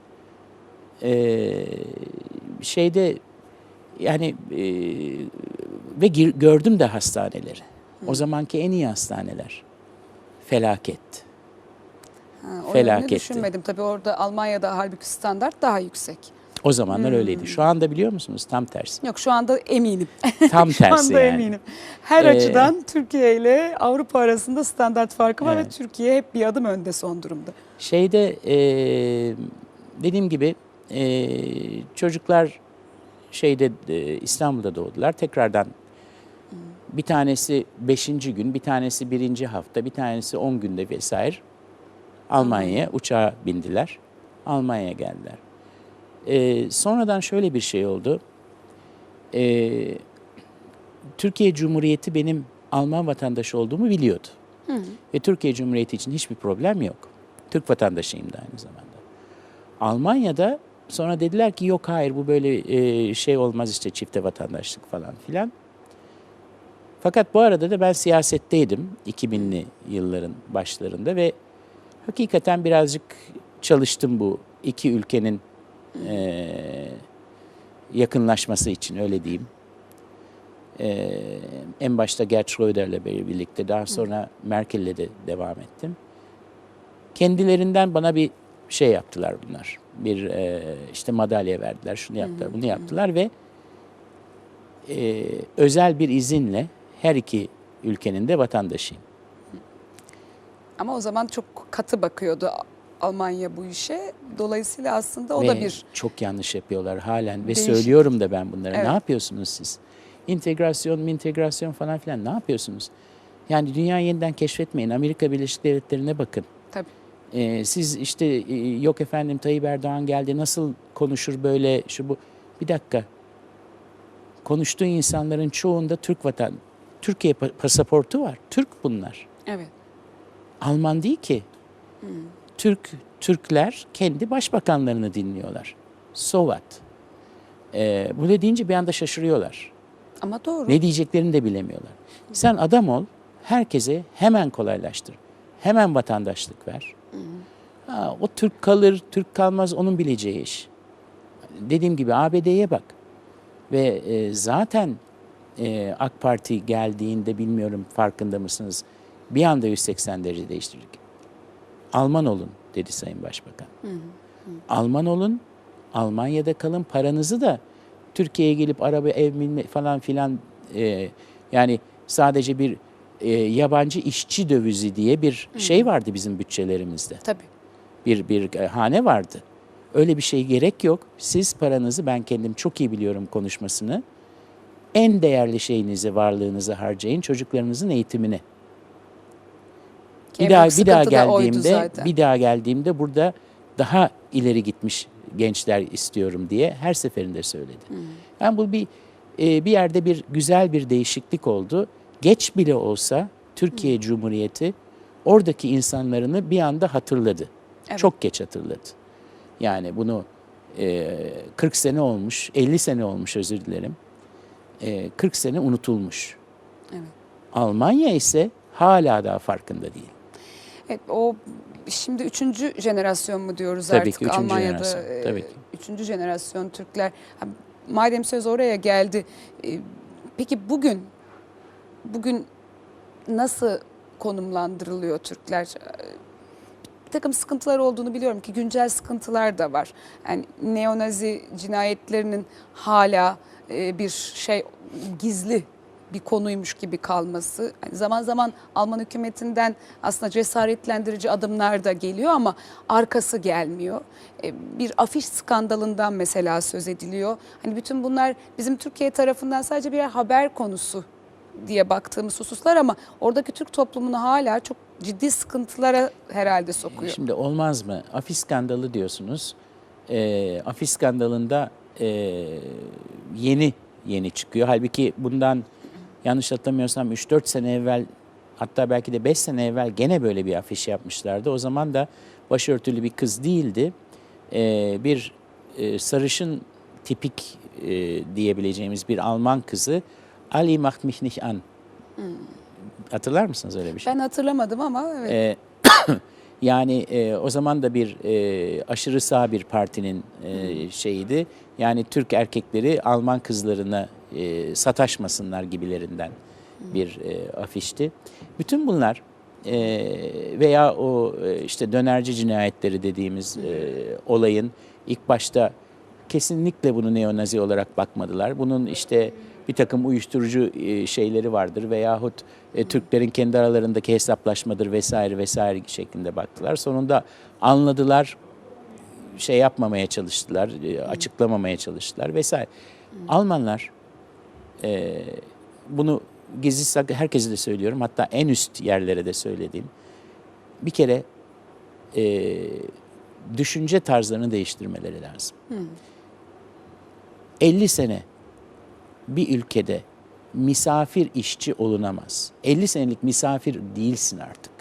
Şeyde yani ve gördüm de hastaneleri. O zamanki en iyi hastaneler. Felaket. Ha, o yönünü Felaketti. düşünmedim. Tabii orada Almanya'da halbuki standart daha yüksek. O zamanlar öyleydi. Şu anda biliyor musunuz? Tam tersi. Yok, şu anda eminim. Tam Şu tersi anda yani. eminim. Her Ee, açıdan Türkiye ile Avrupa arasında standart farkı var ve Evet. Türkiye hep bir adım önde son durumda. Şeyde dediğim gibi çocuklar İstanbul'da doğdular. Tekrardan bir tanesi 5. gün, bir tanesi 1. hafta, bir tanesi 10 günde vesaire Almanya'ya uçağa bindiler. Almanya'ya geldiler. Sonradan şöyle bir şey oldu. Türkiye Cumhuriyeti benim Alman vatandaşı olduğumu biliyordu. Ve Türkiye Cumhuriyeti için hiçbir problem yok. Türk vatandaşıyım da aynı zamanda. Almanya'da sonra dediler ki yok hayır bu böyle şey olmaz işte çifte vatandaşlık falan filan. Fakat bu arada da ben siyasetteydim 2000'li yılların başlarında ve hakikaten birazcık çalıştım bu iki ülkenin yakınlaşması için öyle diyeyim. En başta Gerd Schröder'le birlikte daha sonra Merkel'le de devam ettim. Kendilerinden bana bir şey yaptılar bunlar. Bir işte madalya verdiler, şunu yaptılar, bunu yaptılar ve özel bir izinle her iki ülkenin de vatandaşıyım. Ama o zaman çok katı bakıyordu Almanya bu işe. Dolayısıyla aslında o Ve da bir çok yanlış yapıyorlar halen ve değişik. söylüyorum da ben bunlara. Evet. Ne yapıyorsunuz siz? İntegrasyon falan filan ne yapıyorsunuz? Yani dünyayı yeniden keşfetmeyin. Amerika Birleşik Devletleri'ne bakın. tabii. Siz işte yok efendim Tayyip Erdoğan geldi nasıl konuşur böyle şu bu. Bir dakika. Konuştuğu insanların çoğunda Türkiye pasaportu var. Türk bunlar. Evet. Alman değil ki. Türkler kendi başbakanlarını dinliyorlar. So what? Bunu deyince bir anda şaşırıyorlar. Ama doğru. Ne diyeceklerini de bilemiyorlar. Sen adam ol, herkese hemen kolaylaştır. Hemen vatandaşlık ver. O Türk kalır, Türk kalmaz onun bileceği iş. Dediğim gibi ABD'ye bak. Ve zaten AK Parti geldiğinde bilmiyorum farkında mısınız? Bir anda 180 derece değiştirdik. Alman olun dedi Sayın Başbakan. Alman olun, Almanya'da kalın, paranızı da Türkiye'ye gelip araba, ev falan filan yani sadece bir yabancı işçi dövizi diye bir şey vardı bizim bütçelerimizde. Tabii. Bir hane vardı. Öyle bir şey gerek yok. Siz paranızı ben kendim çok iyi biliyorum konuşmasını. En değerli şeyinizi, varlığınızı harcayın çocuklarınızın eğitimine. Bir daha geldiğimde burada daha ileri gitmiş gençler istiyorum diye her seferinde söyledi. Yani bu bir yerde bir güzel bir değişiklik oldu. Geç bile olsa Türkiye Cumhuriyeti oradaki insanlarını bir anda hatırladı. Evet. Çok geç hatırladı. Yani bunu 40 sene olmuş, 50 sene olmuş özür dilerim. 40 sene unutulmuş. Evet. Almanya ise hala daha farkında değil. Evet, o şimdi 3. jenerasyon mu diyoruz Tabii artık ki, üçüncü Almanya'da? jenerasyon, tabii ki. 3. jenerasyon Türkler. Madem söz oraya geldi, peki bugün nasıl konumlandırılıyor Türkler? Bir takım sıkıntılar olduğunu biliyorum ki güncel sıkıntılar da var. Yani neonazi cinayetlerinin hala bir şey gizli bir konuymuş gibi kalması. Yani zaman zaman Alman hükümetinden aslında cesaretlendirici adımlar da geliyor ama arkası gelmiyor. Bir afiş skandalından mesela söz ediliyor. Hani bütün bunlar bizim Türkiye tarafından sadece bir haber konusu diye baktığımız hususlar ama oradaki Türk toplumunu hala çok ciddi sıkıntılara herhalde sokuyor. Şimdi olmaz mı? Afiş skandalı diyorsunuz. Afiş skandalında yeni çıkıyor. Halbuki bundan yanlış hatırlamıyorsam 3-4 sene evvel hatta belki de 5 sene evvel gene böyle bir afiş yapmışlardı. O zaman da başörtülü bir kız değildi. Bir sarışın tipik diyebileceğimiz bir Alman kızı Ali macht mich nicht an. Hatırlar mısınız öyle bir şey? Ben hatırlamadım ama evet. Yani o zaman da bir aşırı sağ bir partinin şeyiydi. Yani Türk erkekleri Alman kızlarına sataşmasınlar gibilerinden bir afişti. Bütün bunlar veya o işte dönerci cinayetleri dediğimiz olayın ilk başta kesinlikle bunu neonazi olarak bakmadılar. Bunun işte bir takım uyuşturucu şeyleri vardır veyahut Türklerin kendi aralarındaki hesaplaşmadır vesaire vesaire şeklinde baktılar. Sonunda anladılar, şey yapmamaya çalıştılar, açıklamamaya çalıştılar vesaire. Almanlar bunu gizli saklı herkese de söylüyorum, hatta en üst yerlere de söylediğim, bir kere düşünce tarzlarını değiştirmeleri lazım. 50 sene bir ülkede misafir işçi olunamaz. 50 senelik misafir değilsin artık.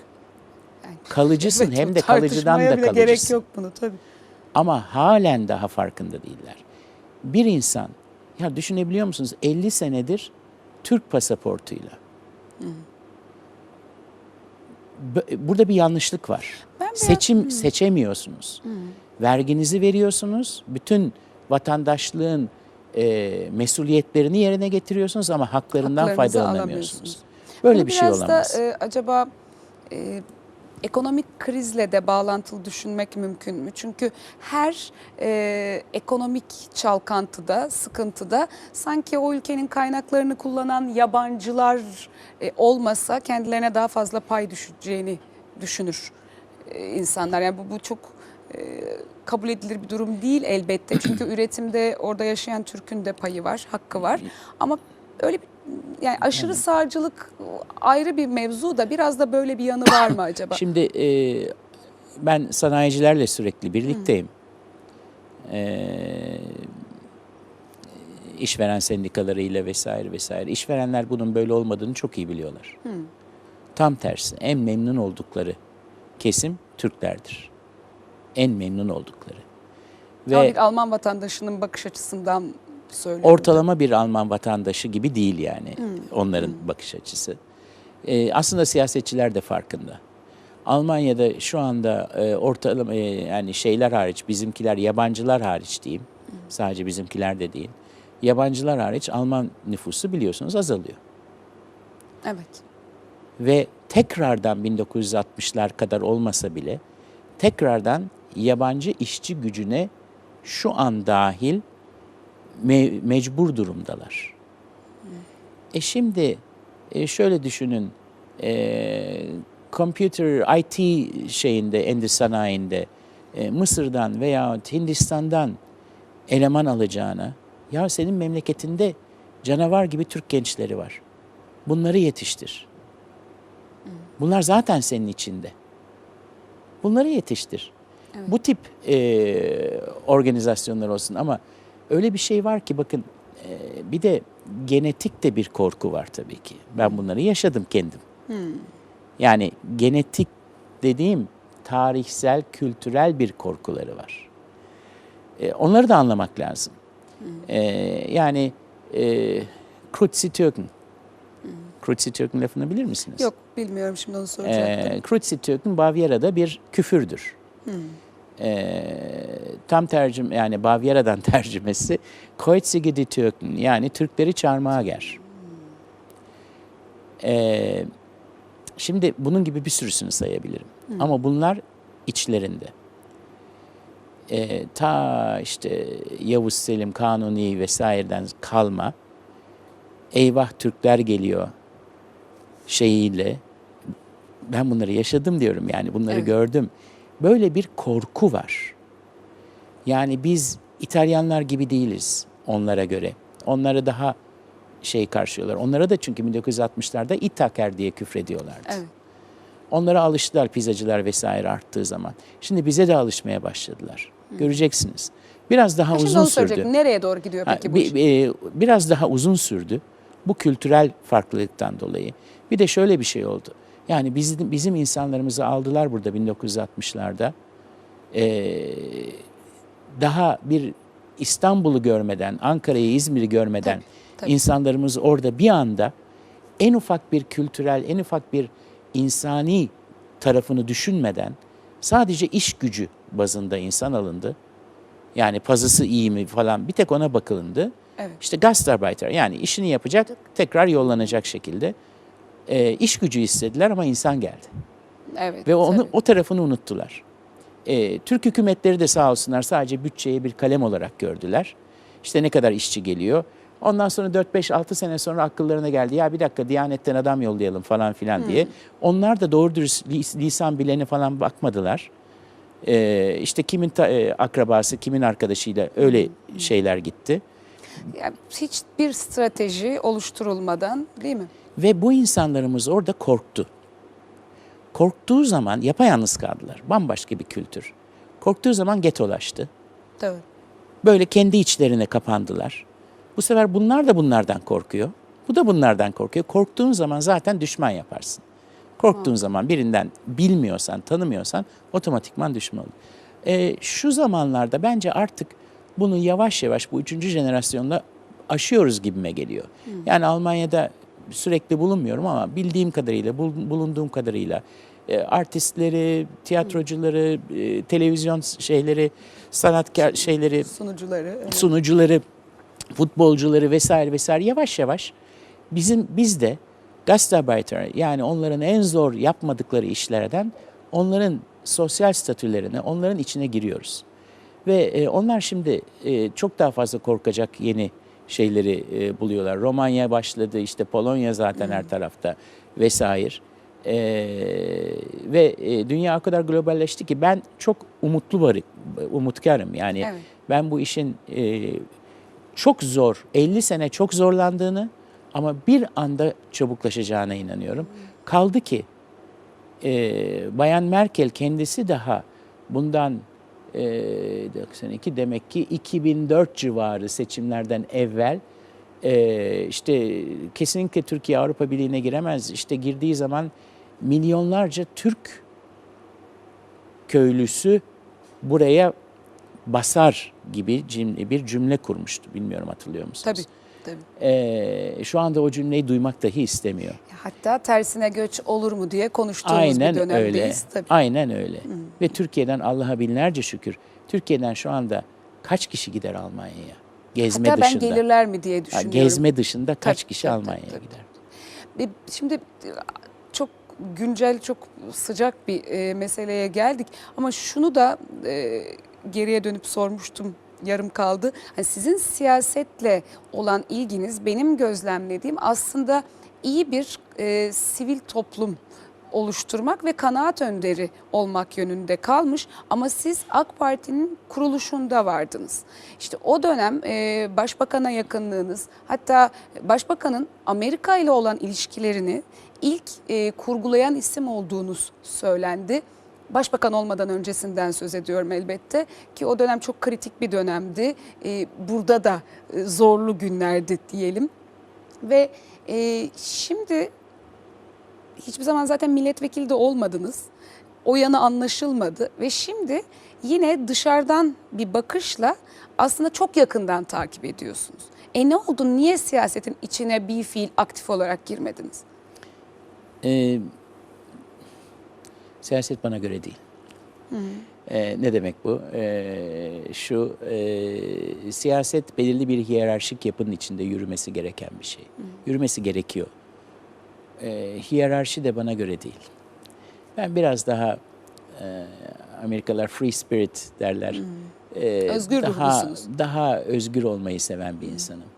Yani, Kalıcısın, evet, hem de kalıcıdan tartışmaya da bile kalıcısın. gerek yok bunu tabii. Ama halen daha farkında değiller. Bir insan, ya düşünebiliyor musunuz, 50 senedir Türk pasaportuyla. Burada bir yanlışlık var. Ben biraz- Seçemiyorsunuz. Verginizi veriyorsunuz, bütün vatandaşlığın mesuliyetlerini yerine getiriyorsunuz ama haklarından Haklarınızı faydalanamıyorsunuz. alamıyorsunuz. Böyle Bunu bir şey biraz olamaz. da acaba ekonomik krizle de bağlantılı düşünmek mümkün mü? Çünkü her ekonomik çalkantıda, sıkıntıda sanki o ülkenin kaynaklarını kullanan yabancılar olmasa kendilerine daha fazla pay düşeceğini düşünür insanlar. Yani bu çok kabul edilir bir durum değil elbette. Çünkü üretimde orada yaşayan Türk'ün de payı var, hakkı var. Ama öyle bir, yani aşırı sağcılık ayrı bir mevzu da biraz da böyle bir yanı var mı acaba? Şimdi ben sanayicilerle sürekli birlikteyim. İşveren sendikalarıyla vesaire vesaire. İşverenler bunun böyle olmadığını çok iyi biliyorlar. Tam tersi, en memnun oldukları kesim Türklerdir. En memnun oldukları. Ama Ve bir Alman vatandaşının bakış açısından söylüyorum. ortalama bir Alman vatandaşı gibi değil yani onların bakış açısı. Aslında siyasetçiler de farkında. Almanya'da şu anda ortalama yani şeyler hariç, bizimkiler, yabancılar hariç diyeyim. Sadece bizimkiler de değil. Yabancılar hariç Alman nüfusu biliyorsunuz azalıyor. Evet. Ve tekrardan 1960'lar kadar olmasa bile tekrardan yabancı işçi gücüne şu an dahil mecbur durumdalar. Şimdi şöyle düşünün, computer IT şeyinde, endüstri sanayinde Mısır'dan veya Hindistan'dan eleman alacağına, ya senin memleketinde canavar gibi Türk gençleri var. Bunları yetiştir. Bunlar zaten senin içinde. Bunları yetiştir. Evet. Bu tip organizasyonlar olsun ama öyle bir şey var ki bakın bir de genetik de bir korku var tabii ki. Ben bunları yaşadım kendim. Yani genetik dediğim tarihsel, kültürel bir korkuları var. Onları da anlamak lazım. Yani Kreutzig-Türken. Kreutzig-Türken lafını bilir misiniz? Yok, bilmiyorum, şimdi onu soracaktım. Kreutzig-Türken Bavyera'da bir küfürdür. Tam tercüme, yani Bavyera'dan tercümesi Kreuzige die Türken, yani Türkleri çarmıha ger. Şimdi bunun gibi bir sürüsünü sayabilirim. Ama bunlar içlerinde. Ta işte Yavuz Selim, Kanuni vesaireden kalma, eyvah Türkler geliyor şeyiyle, ben bunları yaşadım diyorum, yani bunları gördüm. Böyle bir korku var. Yani biz İtalyanlar gibi değiliz onlara göre. Onları daha şey karşılıyorlar. Onlara da çünkü 1960'larda İtaker diye küfrediyorlardı. Evet. Onlara alıştılar, pizzacılar vesaire arttığı zaman. Şimdi bize de alışmaya başladılar. Göreceksiniz. Biraz daha Şimdi uzun onu sürdü. soracaktım. Nereye doğru gidiyor peki bu iş? Biraz daha uzun sürdü. Bu kültürel farklılıktan dolayı. Bir de şöyle bir şey oldu. Yani bizim insanlarımızı aldılar burada 1960'larda. Daha bir İstanbul'u görmeden, Ankara'yı, İzmir'i görmeden Tabii. insanlarımız orada bir anda en ufak bir kültürel, en ufak bir insani tarafını düşünmeden sadece iş gücü bazında insan alındı. Yani pazısı iyi mi falan, bir tek ona bakılındı. Evet. İşte Gastarbeiter, yani işini yapacak, tekrar yollanacak şekilde iş gücü istediler ama insan geldi. Evet. Ve onu tabii. o tarafını unuttular. Türk hükümetleri de sağ olsunlar sadece bütçeye bir kalem olarak gördüler. İşte ne kadar işçi geliyor. Ondan sonra 4-5-6 sene sonra akıllarına geldi. Ya bir dakika Diyanet'ten adam yollayalım falan filan diye. Onlar da doğru dürüst lisan bileni falan bakmadılar. İşte kimin akrabası, kimin arkadaşıyla öyle şeyler gitti. Yani hiçbir strateji oluşturulmadan, değil mi? Ve bu insanlarımız orada korktu. Korktuğu zaman yapayalnız kaldılar. Bambaşka bir kültür. Korktuğu zaman getolaştı. Tabii. Böyle kendi içlerine kapandılar. Bu sefer bunlar da bunlardan korkuyor. Bu da bunlardan korkuyor. Korktuğun zaman zaten düşman yaparsın. Korktuğun zaman birinden bilmiyorsan, tanımıyorsan otomatikman düşman olur. Şu zamanlarda bence artık bunu yavaş yavaş bu 3. jenerasyonla aşıyoruz gibime geliyor. Yani Almanya'da sürekli bulunmuyorum ama bildiğim kadarıyla, bulunduğum kadarıyla artistleri, tiyatrocuları, televizyon şeyleri, sanatkar şeyleri, Sunucuları. Evet. sunucuları, futbolcuları vesaire vesaire yavaş yavaş biz de Gastarbeiter, yani onların en zor yapmadıkları işlerden onların sosyal statülerine, onların içine giriyoruz. Ve onlar şimdi çok daha fazla korkacak yeni şeyleri buluyorlar. Romanya başladı, işte Polonya zaten her tarafta vesaire. Ve dünya o kadar globalleşti ki ben çok umutkarım. Yani Evet. ben bu işin çok zor, 50 sene çok zorlandığını ama bir anda çabuklaşacağına inanıyorum. Kaldı ki Bayan Merkel kendisi daha bundan 92 demek ki 2004 civarı seçimlerden evvel işte kesinlikle Türkiye Avrupa Birliği'ne giremez. İşte girdiği zaman milyonlarca Türk köylüsü buraya basar gibi bir cümle kurmuştu. Bilmiyorum hatırlıyor musunuz? Tabii. Tabii. Şu anda o cümleyi duymak dahi istemiyor. Hatta tersine göç olur mu diye konuştuğumuz Aynen bir öyle. dönemdeyiz. Tabii. Aynen öyle. Ve Türkiye'den Allah'a binlerce şükür. Türkiye'den şu anda kaç kişi gider Almanya'ya? Gezme Hatta ben dışında. gelirler mi diye düşünüyorum. Gezme dışında kaç Tabii, kişi tabii, Almanya'ya tabii. gider? Şimdi çok güncel, çok sıcak bir meseleye geldik. Ama şunu da geriye dönüp sormuştum, yarım kaldı. Hani sizin siyasetle olan ilginiz benim gözlemlediğim aslında iyi bir sivil toplum oluşturmak ve kanaat önderi olmak yönünde kalmış. Ama siz AK Parti'nin kuruluşunda vardınız. İşte o dönem başbakana yakınlığınız, hatta başbakanın Amerika ile olan ilişkilerini ilk kurgulayan isim olduğunuz söylendi. Başbakan olmadan öncesinden söz ediyorum elbette ki o dönem çok kritik bir dönemdi. Burada da zorlu günlerdi diyelim. Ve şimdi hiçbir zaman zaten milletvekili de olmadınız. O yanı anlaşılmadı ve şimdi yine dışarıdan bir bakışla aslında çok yakından takip ediyorsunuz. Ne oldu? Niye siyasetin içine bir fiil aktif olarak girmediniz? Siyaset bana göre değil. Ne demek bu? Siyaset belirli bir hiyerarşik yapının içinde yürümesi gereken bir şey. Yürümesi gerekiyor. Hiyerarşi de bana göre değil. Ben biraz daha Amerikalılar free spirit derler. Özgür ruhlusunuz. Daha özgür olmayı seven bir insanım.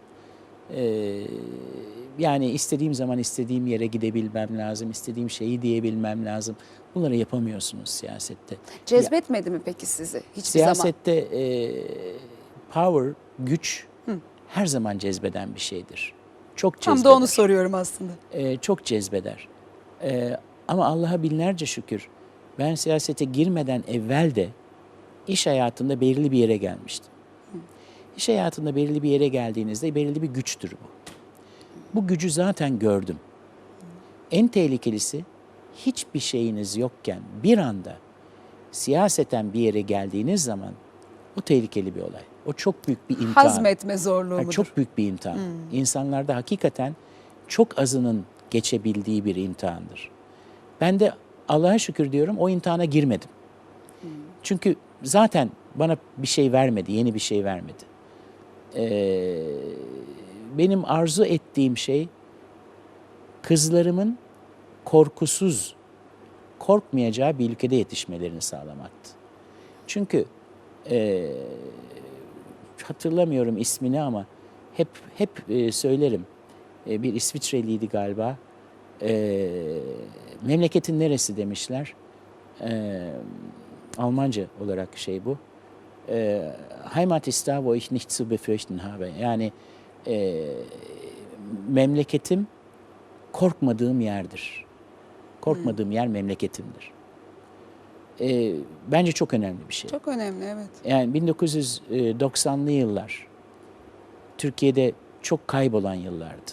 Yani istediğim zaman istediğim yere gidebilmem lazım, istediğim şeyi diyebilmem lazım. Bunları yapamıyorsunuz siyasette. Cezbetmedi mi peki sizi hiçbir zaman? Siyasette power, güç her zaman cezbeden bir şeydir. Çok cezbeder. Tam da onu soruyorum aslında. Çok cezbeder. Ama Allah'a binlerce şükür ben siyasete girmeden evvel de iş hayatında belirli bir yere gelmiştim. İş hayatında belirli bir yere geldiğinizde belirli bir güçtür bu. Bu gücü zaten gördüm. En tehlikelisi hiçbir şeyiniz yokken bir anda siyaseten bir yere geldiğiniz zaman o tehlikeli bir olay. O çok büyük bir imtihan. Hazmetme zorluğu mudur? Çok büyük bir imtihan. İnsanlarda hakikaten çok azının geçebildiği bir imtihandır. Ben de Allah'a şükür diyorum o imtihana girmedim. Çünkü zaten bana bir şey vermedi, yeni bir şey vermedi. Benim arzu ettiğim şey kızlarımın korkusuz, korkmayacağı bir ülkede yetişmelerini sağlamaktı. Çünkü hatırlamıyorum ismini ama hep söylerim. Bir İsviçreliydi galiba. Memleketin neresi demişler. Almanca olarak şey bu. Heimat ist da, wo ich nichts zu befürchten habe. Yani memleketim korkmadığım yerdir. Korkmadığım yer memleketimdir. Bence çok önemli bir şey. Çok önemli, evet. Yani 1990'lı yıllar Türkiye'de çok kaybolan yıllardı.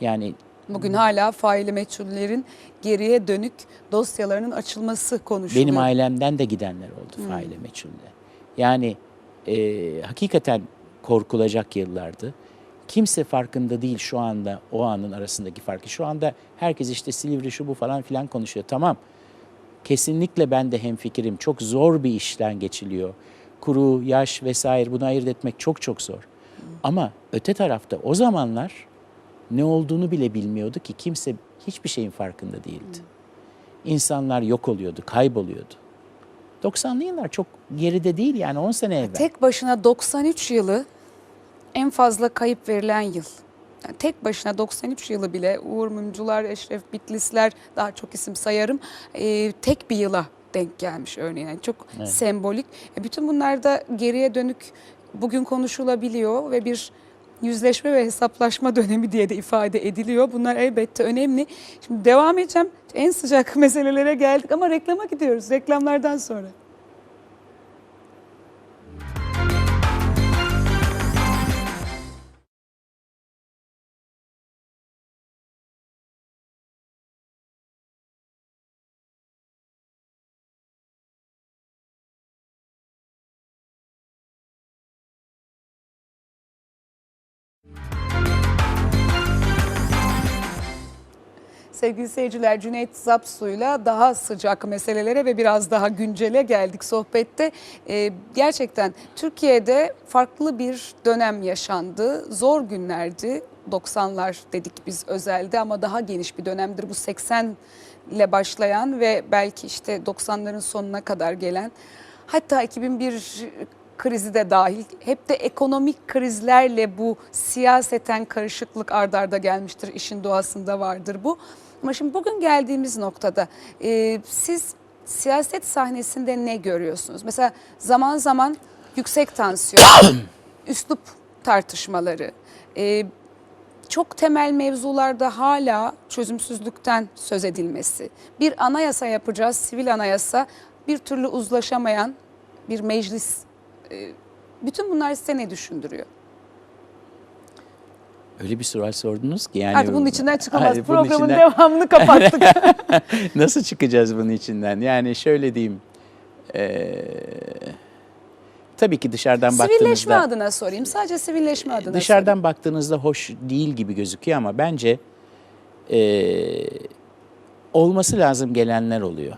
Yani Bugün hala faili meçhullerin geriye dönük dosyalarının açılması konuşuluyor. benim ailemden de gidenler oldu faile meçhulle. Yani hakikaten korkulacak yıllardı. Kimse farkında değil şu anda o anın arasındaki farkı. Şu anda herkes işte Silivri şu bu falan filan konuşuyor. Tamam. Kesinlikle ben de hemfikirim. Çok zor bir işten geçiliyor. Kuru, yaş vesaire bunu ayırt etmek çok çok zor. Ama öte tarafta o zamanlar ne olduğunu bile bilmiyordu ki kimse hiçbir şeyin farkında değildi. İnsanlar yok oluyordu, kayboluyordu. 90'lı yıllar çok geride değil yani 10 sene evvel. Tek başına 93 yılı en fazla kayıp verilen yıl. Yani tek başına 93 yılı bile Uğur Mumcular, Eşref Bitlisler, daha çok isim sayarım, tek bir yıla denk gelmiş örneğin. Yani çok sembolik. Bütün bunlar da geriye dönük bugün konuşulabiliyor ve bir yüzleşme ve hesaplaşma dönemi diye de ifade ediliyor. Bunlar elbette önemli. Şimdi devam edeceğim. En sıcak meselelere geldik ama reklama gidiyoruz. Reklamlardan sonra. Sevgili seyirciler, Cüneyt Zapsu'yla daha sıcak meselelere ve biraz daha güncele geldik sohbette. Gerçekten Türkiye'de farklı bir dönem yaşandı. Zor günlerdi. 90'lar dedik biz özelde ama daha geniş bir dönemdir. Bu 80 ile başlayan ve belki işte 90'ların sonuna kadar gelen, hatta 2001 krizi de dahil, hep de ekonomik krizlerle bu siyaseten karışıklık ard arda gelmiştir. İşin doğasında vardır bu. Ama şimdi bugün geldiğimiz noktada siz siyaset sahnesinde ne görüyorsunuz? Mesela zaman zaman yüksek tansiyon, üslup tartışmaları, çok temel mevzularda hala çözümsüzlükten söz edilmesi, bir anayasa yapacağız, sivil anayasa, bir türlü uzlaşamayan bir meclis. Bütün bunlar size ne düşündürüyor? Öyle bir soru sordunuz ki yani. Artık bunun içinden çıkamaz. Hayır, bunun Programın içinden- devamını kapattık. Nasıl çıkacağız bunun içinden? Yani şöyle diyeyim. Tabii ki dışarıdan Sivilleşme baktığınızda adına sorayım. Sadece sivilleşme adına dışarıdan baktığınızda hoş değil gibi gözüküyor ama bence olması lazım gelenler oluyor.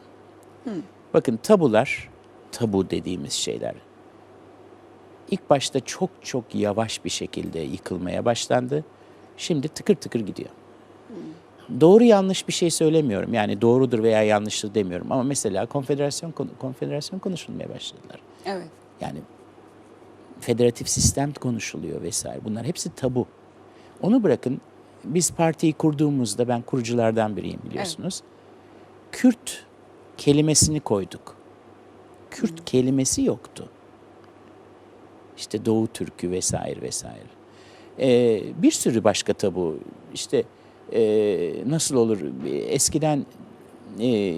Bakın tabu dediğimiz şeyler ilk başta çok çok yavaş bir şekilde yıkılmaya başlandı. Şimdi tıkır tıkır gidiyor. Doğru yanlış bir şey söylemiyorum. Yani doğrudur veya yanlıştır demiyorum. Ama mesela konfederasyon konuşulmaya başladılar. Evet. Yani federatif sistem konuşuluyor vesaire. Bunlar hepsi tabu. Onu bırakın. Biz partiyi kurduğumuzda ben kuruculardan biriyim biliyorsunuz. Kürt kelimesini koyduk. Kürt kelimesi yoktu. İşte Doğu Türkü vesaire vesaire. Bir sürü başka tabu. İşte nasıl olur? Eskiden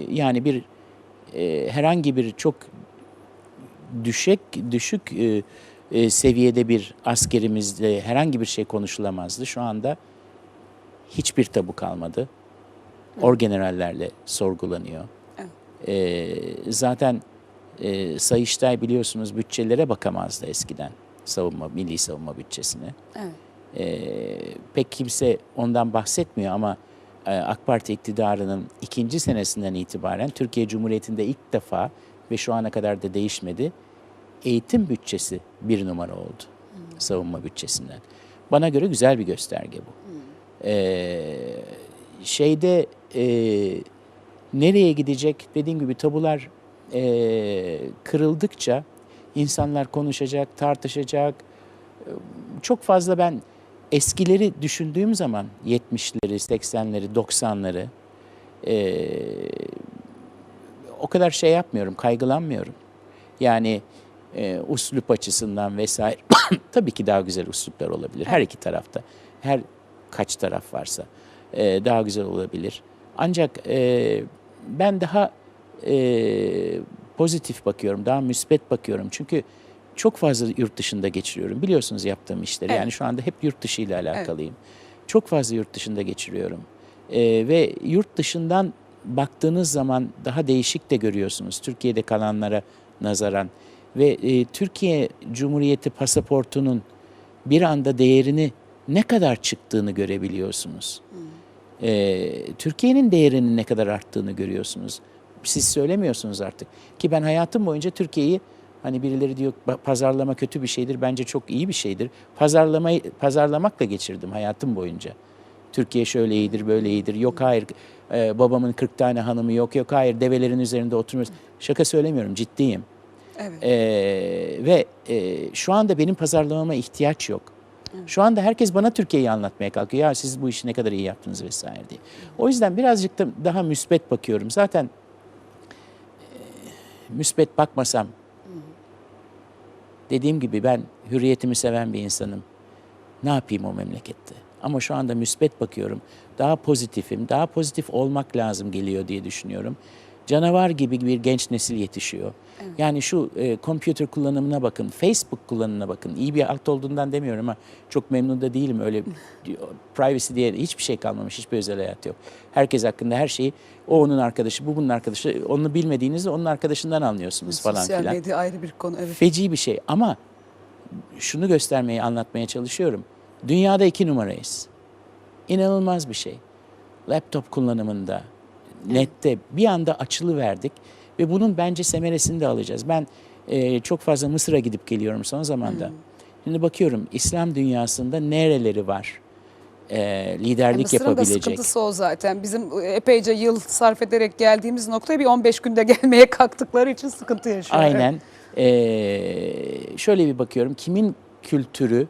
yani bir herhangi bir çok düşük seviyede bir askerimizle herhangi bir şey konuşulamazdı. Şu anda hiçbir tabu kalmadı. Orgenerallerle sorgulanıyor. Zaten Sayıştay biliyorsunuz bütçelere bakamazdı eskiden. Milli savunma bütçesine. Evet. Pek kimse ondan bahsetmiyor ama AK Parti iktidarının 2. senesinden itibaren Türkiye Cumhuriyeti'nde ilk defa ve şu ana kadar da değişmedi. Eğitim bütçesi bir numara oldu savunma bütçesinden. Bana göre güzel bir gösterge bu. Nereye gidecek dediğim gibi tabular kırıldıkça insanlar konuşacak, tartışacak. Çok fazla ben eskileri düşündüğüm zaman 70'leri, 80'leri, 90'ları o kadar şey yapmıyorum, kaygılanmıyorum. Yani üslup açısından vesaire tabii ki daha güzel üsluplar olabilir. Her iki tarafta, her kaç taraf varsa daha güzel olabilir. Ancak ben daha pozitif bakıyorum, daha müspet bakıyorum. Çünkü çok fazla yurt dışında geçiriyorum. Biliyorsunuz yaptığım işleri. Evet. Yani şu anda hep yurt dışı ile alakalıyım. Çok fazla yurt dışında geçiriyorum. Ve yurt dışından baktığınız zaman daha değişik de görüyorsunuz. Türkiye'de kalanlara nazaran. Ve Türkiye Cumhuriyeti pasaportunun bir anda değerini ne kadar çıktığını görebiliyorsunuz. Türkiye'nin değerinin ne kadar arttığını görüyorsunuz. Siz söylemiyorsunuz artık. Ki ben hayatım boyunca Türkiye'yi, hani birileri diyor pazarlama kötü bir şeydir. Bence çok iyi bir şeydir. Pazarlamakla geçirdim hayatım boyunca. Türkiye şöyle iyidir, böyle iyidir. Yok hayır, babamın 40 tane hanımı yok. Yok hayır, develerin üzerinde oturmuyoruz. Şaka söylemiyorum, ciddiyim. Evet. Ve şu anda benim pazarlamama ihtiyaç yok. Şu anda herkes bana Türkiye'yi anlatmaya kalkıyor. Ya siz bu işi ne kadar iyi yaptınız vesaire diye. O yüzden birazcık da daha müspet bakıyorum. Zaten müspet bakmasam, dediğim gibi ben hürriyetimi seven bir insanım. Ne yapayım o memlekette? Ama şu anda müspet bakıyorum. Daha pozitifim, daha pozitif olmak lazım geliyor diye düşünüyorum. Canavar gibi bir genç nesil yetişiyor. Evet. Yani şu computer kullanımına bakın, Facebook kullanımına bakın. İyi bir alt olduğundan demiyorum ama çok memnun da değilim. Öyle privacy diye hiçbir şey kalmamış, hiçbir özel hayat yok. Herkes hakkında her şeyi, o onun arkadaşı, bu bunun arkadaşı, onu bilmediğinizde onun arkadaşından anlıyorsunuz falan filan. Sosyal medya ayrı bir konu. Evet. Feci bir şey ama şunu göstermeye, anlatmaya çalışıyorum. Dünyada 2 numarayız. İnanılmaz bir şey. Laptop kullanımında, nette bir anda açılıverdik ve bunun bence semeresini de alacağız. Ben çok fazla Mısır'a gidip geliyorum son zamanda. Şimdi bakıyorum İslam dünyasında nereleri var liderlik Mısır'ın yapabilecek. da sıkıntısı o zaten. Bizim epeyce yıl sarf ederek geldiğimiz noktaya bir 15 günde gelmeye kalktıkları için sıkıntı yaşıyor. Aynen. Şöyle bir bakıyorum, kimin kültürü,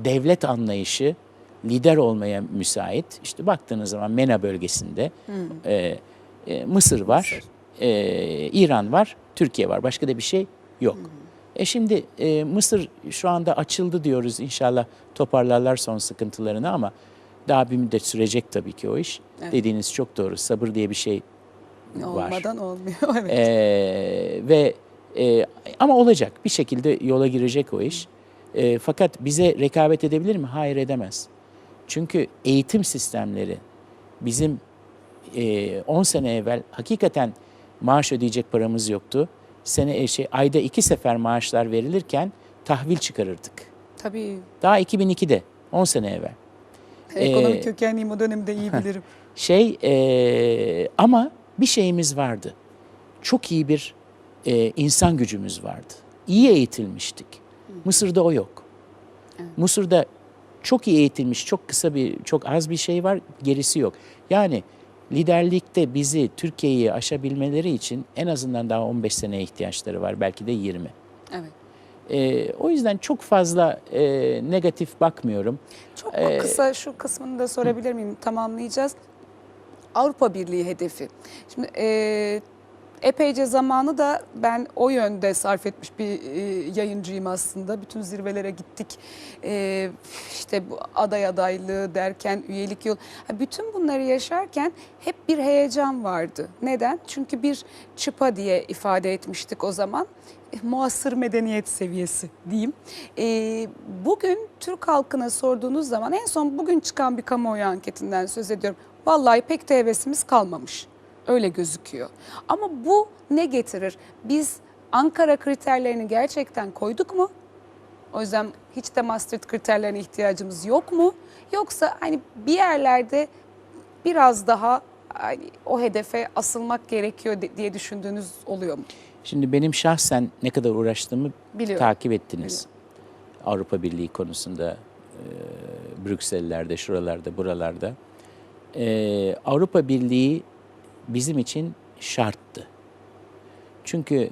devlet anlayışı lider olmaya müsait. İşte baktığınız zaman MENA bölgesinde Mısır var, İran var, Türkiye var. Başka da bir şey yok. Şimdi Mısır şu anda açıldı diyoruz. İnşallah toparlarlar son sıkıntılarını ama daha bir müddet sürecek tabii ki o iş. Evet. Dediğiniz çok doğru. Sabır diye bir şey var. Olmadan olmuyor. Evet. Ama olacak. Bir şekilde yola girecek o iş. Fakat bize rekabet edebilir mi? Hayır, edemez. Çünkü eğitim sistemleri bizim 10 sene evvel hakikaten maaş ödeyecek paramız yoktu. Ayda 2 sefer maaşlar verilirken tahvil çıkarırdık. Tabii. Daha 2002'de, 10 sene evvel. Ekonomik kökenliyim, o dönemde iyi bilirim. Ama bir şeyimiz vardı. Çok iyi bir insan gücümüz vardı. İyi eğitilmiştik. Mısır'da o yok. Evet. Mısır'da çok iyi eğitilmiş, çok az bir şey var, gerisi yok. Yani liderlikte bizi, Türkiye'yi aşabilmeleri için en azından daha 15 seneye ihtiyaçları var, belki de 20. Evet. O yüzden çok fazla negatif bakmıyorum. Çok kısa şu kısmını da sorabilir miyim? Tamamlayacağız. Avrupa Birliği hedefi. Şimdi epeyce zamanı da ben o yönde sarf etmiş bir yayıncıyım aslında. Bütün zirvelere gittik. İşte bu aday adaylığı derken üyelik yolu. Bütün bunları yaşarken hep bir heyecan vardı. Neden? Çünkü bir çıpa diye ifade etmiştik o zaman. Muasır medeniyet seviyesi diyeyim. Bugün Türk halkına sorduğunuz zaman, en son bugün çıkan bir kamuoyu anketinden söz ediyorum. Vallahi pek de hevesimiz kalmamış. Öyle gözüküyor. Ama bu ne getirir? Biz Ankara kriterlerini gerçekten koyduk mu? O yüzden hiç de Maastricht kriterlerine ihtiyacımız yok mu? Yoksa hani bir yerlerde biraz daha hani o hedefe asılmak gerekiyor diye düşündüğünüz oluyor mu? Şimdi benim şahsen ne kadar uğraştığımı takip ettiniz. Biliyorum. Avrupa Birliği konusunda, Brüksel'lerde, şuralarda, buralarda. Avrupa Birliği bizim için şarttı. Çünkü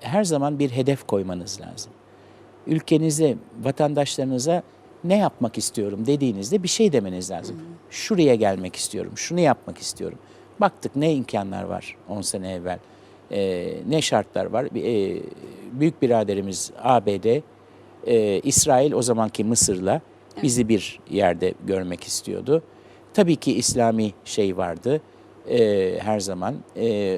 her zaman bir hedef koymanız lazım. Ülkenize, vatandaşlarınıza ne yapmak istiyorum dediğinizde bir şey demeniz lazım. Şuraya gelmek istiyorum, şunu yapmak istiyorum. Baktık ne imkanlar var 10 sene evvel, ne şartlar var. Büyük biraderimiz ABD, İsrail o zamanki Mısır'la bizi bir yerde görmek istiyordu. Tabii ki İslami şey vardı her zaman.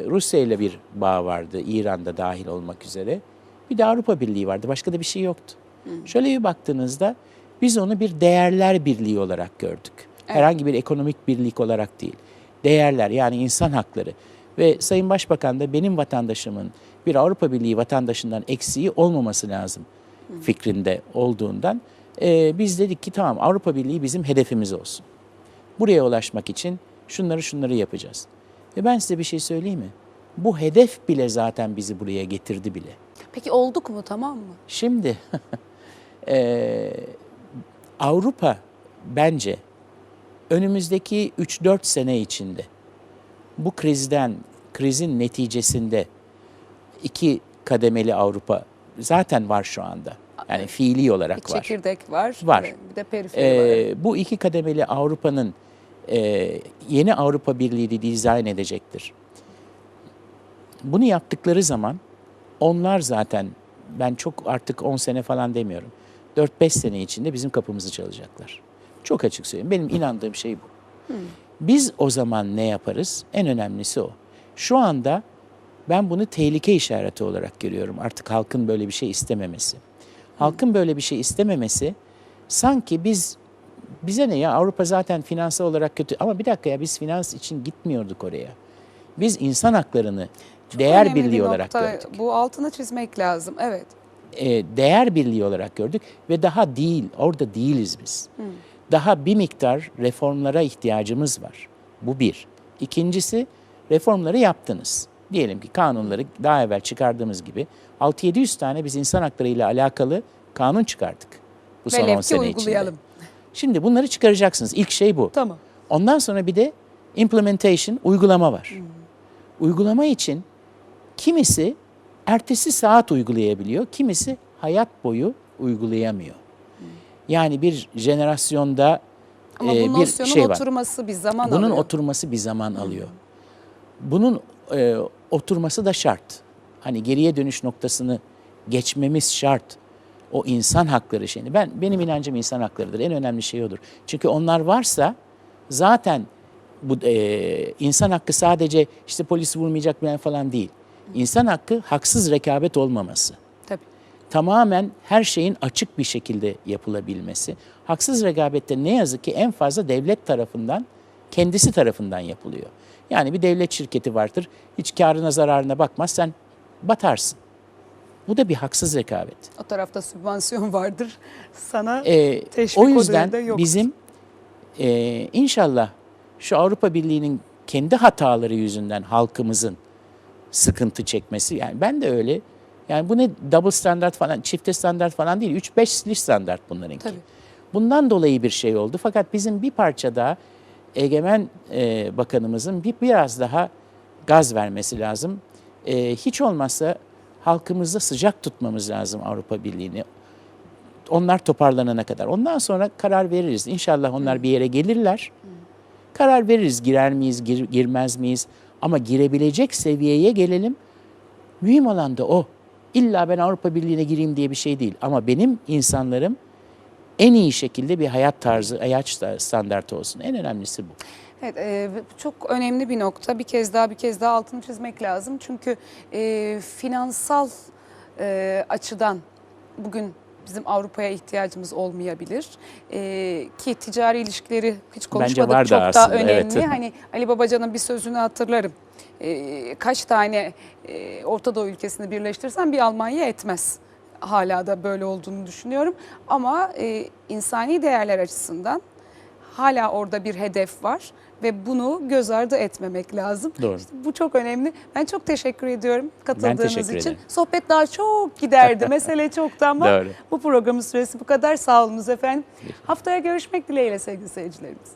Rusya ile bir bağ vardı, İran'da dahil olmak üzere. Bir de Avrupa Birliği vardı, başka da bir şey yoktu. Şöyle bir baktığınızda biz onu bir değerler birliği olarak gördük. Herhangi bir ekonomik birlik olarak değil. Değerler, yani insan hakları. Ve Sayın Başbakan da benim vatandaşımın bir Avrupa Birliği vatandaşından eksiği olmaması lazım fikrinde olduğundan biz dedik ki tamam, Avrupa Birliği bizim hedefimiz olsun. Buraya ulaşmak için şunları yapacağız. Ve ben size bir şey söyleyeyim mi? Bu hedef bile zaten bizi buraya getirdi bile. Peki olduk mu, tamam mı? Şimdi Avrupa bence önümüzdeki 3-4 sene içinde bu krizin neticesinde 2 kademeli Avrupa zaten var şu anda. Yani fiili olarak Bir var. çekirdek var. Var. Bir de periferi var. Bu 2 kademeli Avrupa'nın yeni Avrupa Birliği'ni dizayn edecektir. Bunu yaptıkları zaman onlar zaten, ben çok artık 10 sene falan demiyorum, 4-5 sene içinde bizim kapımızı çalacaklar. Çok açık söyleyeyim. Benim inandığım şey bu. Biz o zaman ne yaparız? En önemlisi o. Şu anda ben bunu tehlike işareti olarak görüyorum. Artık halkın böyle bir şey istememesi. Halkın böyle bir şey istememesi sanki bize ne ya, Avrupa zaten finansal olarak kötü. Ama bir dakika ya, biz finans için gitmiyorduk oraya. Biz insan haklarını değer Önemli birliği bir olarak nokta. gördük. Bu altını çizmek lazım. Evet. Değer birliği olarak gördük ve daha değil, orada değiliz biz. Daha bir miktar reformlara ihtiyacımız var. Bu bir. İkincisi, reformları yaptınız. Diyelim ki kanunları daha evvel çıkardığımız gibi 600-700 tane biz insan hakları ile alakalı kanun çıkardık bu son 10 sene uygulayalım. içinde. Şimdi bunları çıkaracaksınız. İlk şey bu. Tamam. Ondan sonra bir de implementation, uygulama var. Uygulama için kimisi ertesi saat uygulayabiliyor, kimisi hayat boyu uygulayamıyor. Yani bir jenerasyonda Ama bu bir nosyonun şey var. oturması bir zaman Bunun alıyor. oturması bir zaman alıyor. Bunun oturması da şart. Hani geriye dönüş noktasını geçmemiz şart. O insan hakları şeyini. Benim inancım insan haklarıdır. En önemli şey odur. Çünkü onlar varsa zaten bu insan hakkı sadece işte polis vurmayacak falan değil. İnsan hakkı haksız rekabet olmaması. Tabii. Tamamen her şeyin açık bir şekilde yapılabilmesi. Haksız rekabette ne yazık ki en fazla devlet tarafından, kendisi tarafından yapılıyor. Yani bir devlet şirketi vardır, hiç karına zararına bakmaz, sen batarsın. Bu da bir haksız rekabet. O tarafta sübvansiyon vardır. Sana teşvik O o yüzden da yok. bizim inşallah şu Avrupa Birliği'nin kendi hataları yüzünden halkımızın sıkıntı çekmesi, yani ben de öyle. Yani bu ne double standart falan, çifte standart falan değil. 3-5'li standart bunlarınki. Tabii. Bundan dolayı bir şey oldu. Fakat bizim bir parça daha Egemen Bakanımızın biraz daha gaz vermesi lazım. Hiç olmazsa halkımızda sıcak tutmamız lazım Avrupa Birliği'ni. Onlar toparlanana kadar. Ondan sonra karar veririz. İnşallah onlar bir yere gelirler. Karar veririz, girer miyiz, girmez miyiz? Ama girebilecek seviyeye gelelim. Mühim olan da o. İlla ben Avrupa Birliği'ne gireyim diye bir şey değil. Ama benim insanlarım en iyi şekilde bir hayat tarzı, hayat standartı olsun. En önemlisi bu. Evet, çok önemli bir nokta. Bir kez daha altını çizmek lazım. Çünkü finansal açıdan bugün bizim Avrupa'ya ihtiyacımız olmayabilir. Ki ticari ilişkileri hiç konuşmadık, var da çok daha aslında, önemli. evet. Hani Ali Babacan'ın bir sözünü hatırlarım. Kaç tane Orta Doğu ülkesini birleştirsen bir Almanya etmez. Hala da böyle olduğunu düşünüyorum. Ama insani değerler açısından hala orada bir hedef var ve bunu göz ardı etmemek lazım. Doğru. İşte bu çok önemli. Ben çok teşekkür ediyorum katıldığınız teşekkür için. ederim. Sohbet daha çok giderdi. Mesele çoktu ama Doğru. bu programın süresi bu kadar. Sağ olunuz efendim. Haftaya görüşmek dileğiyle sevgili seyircilerimiz.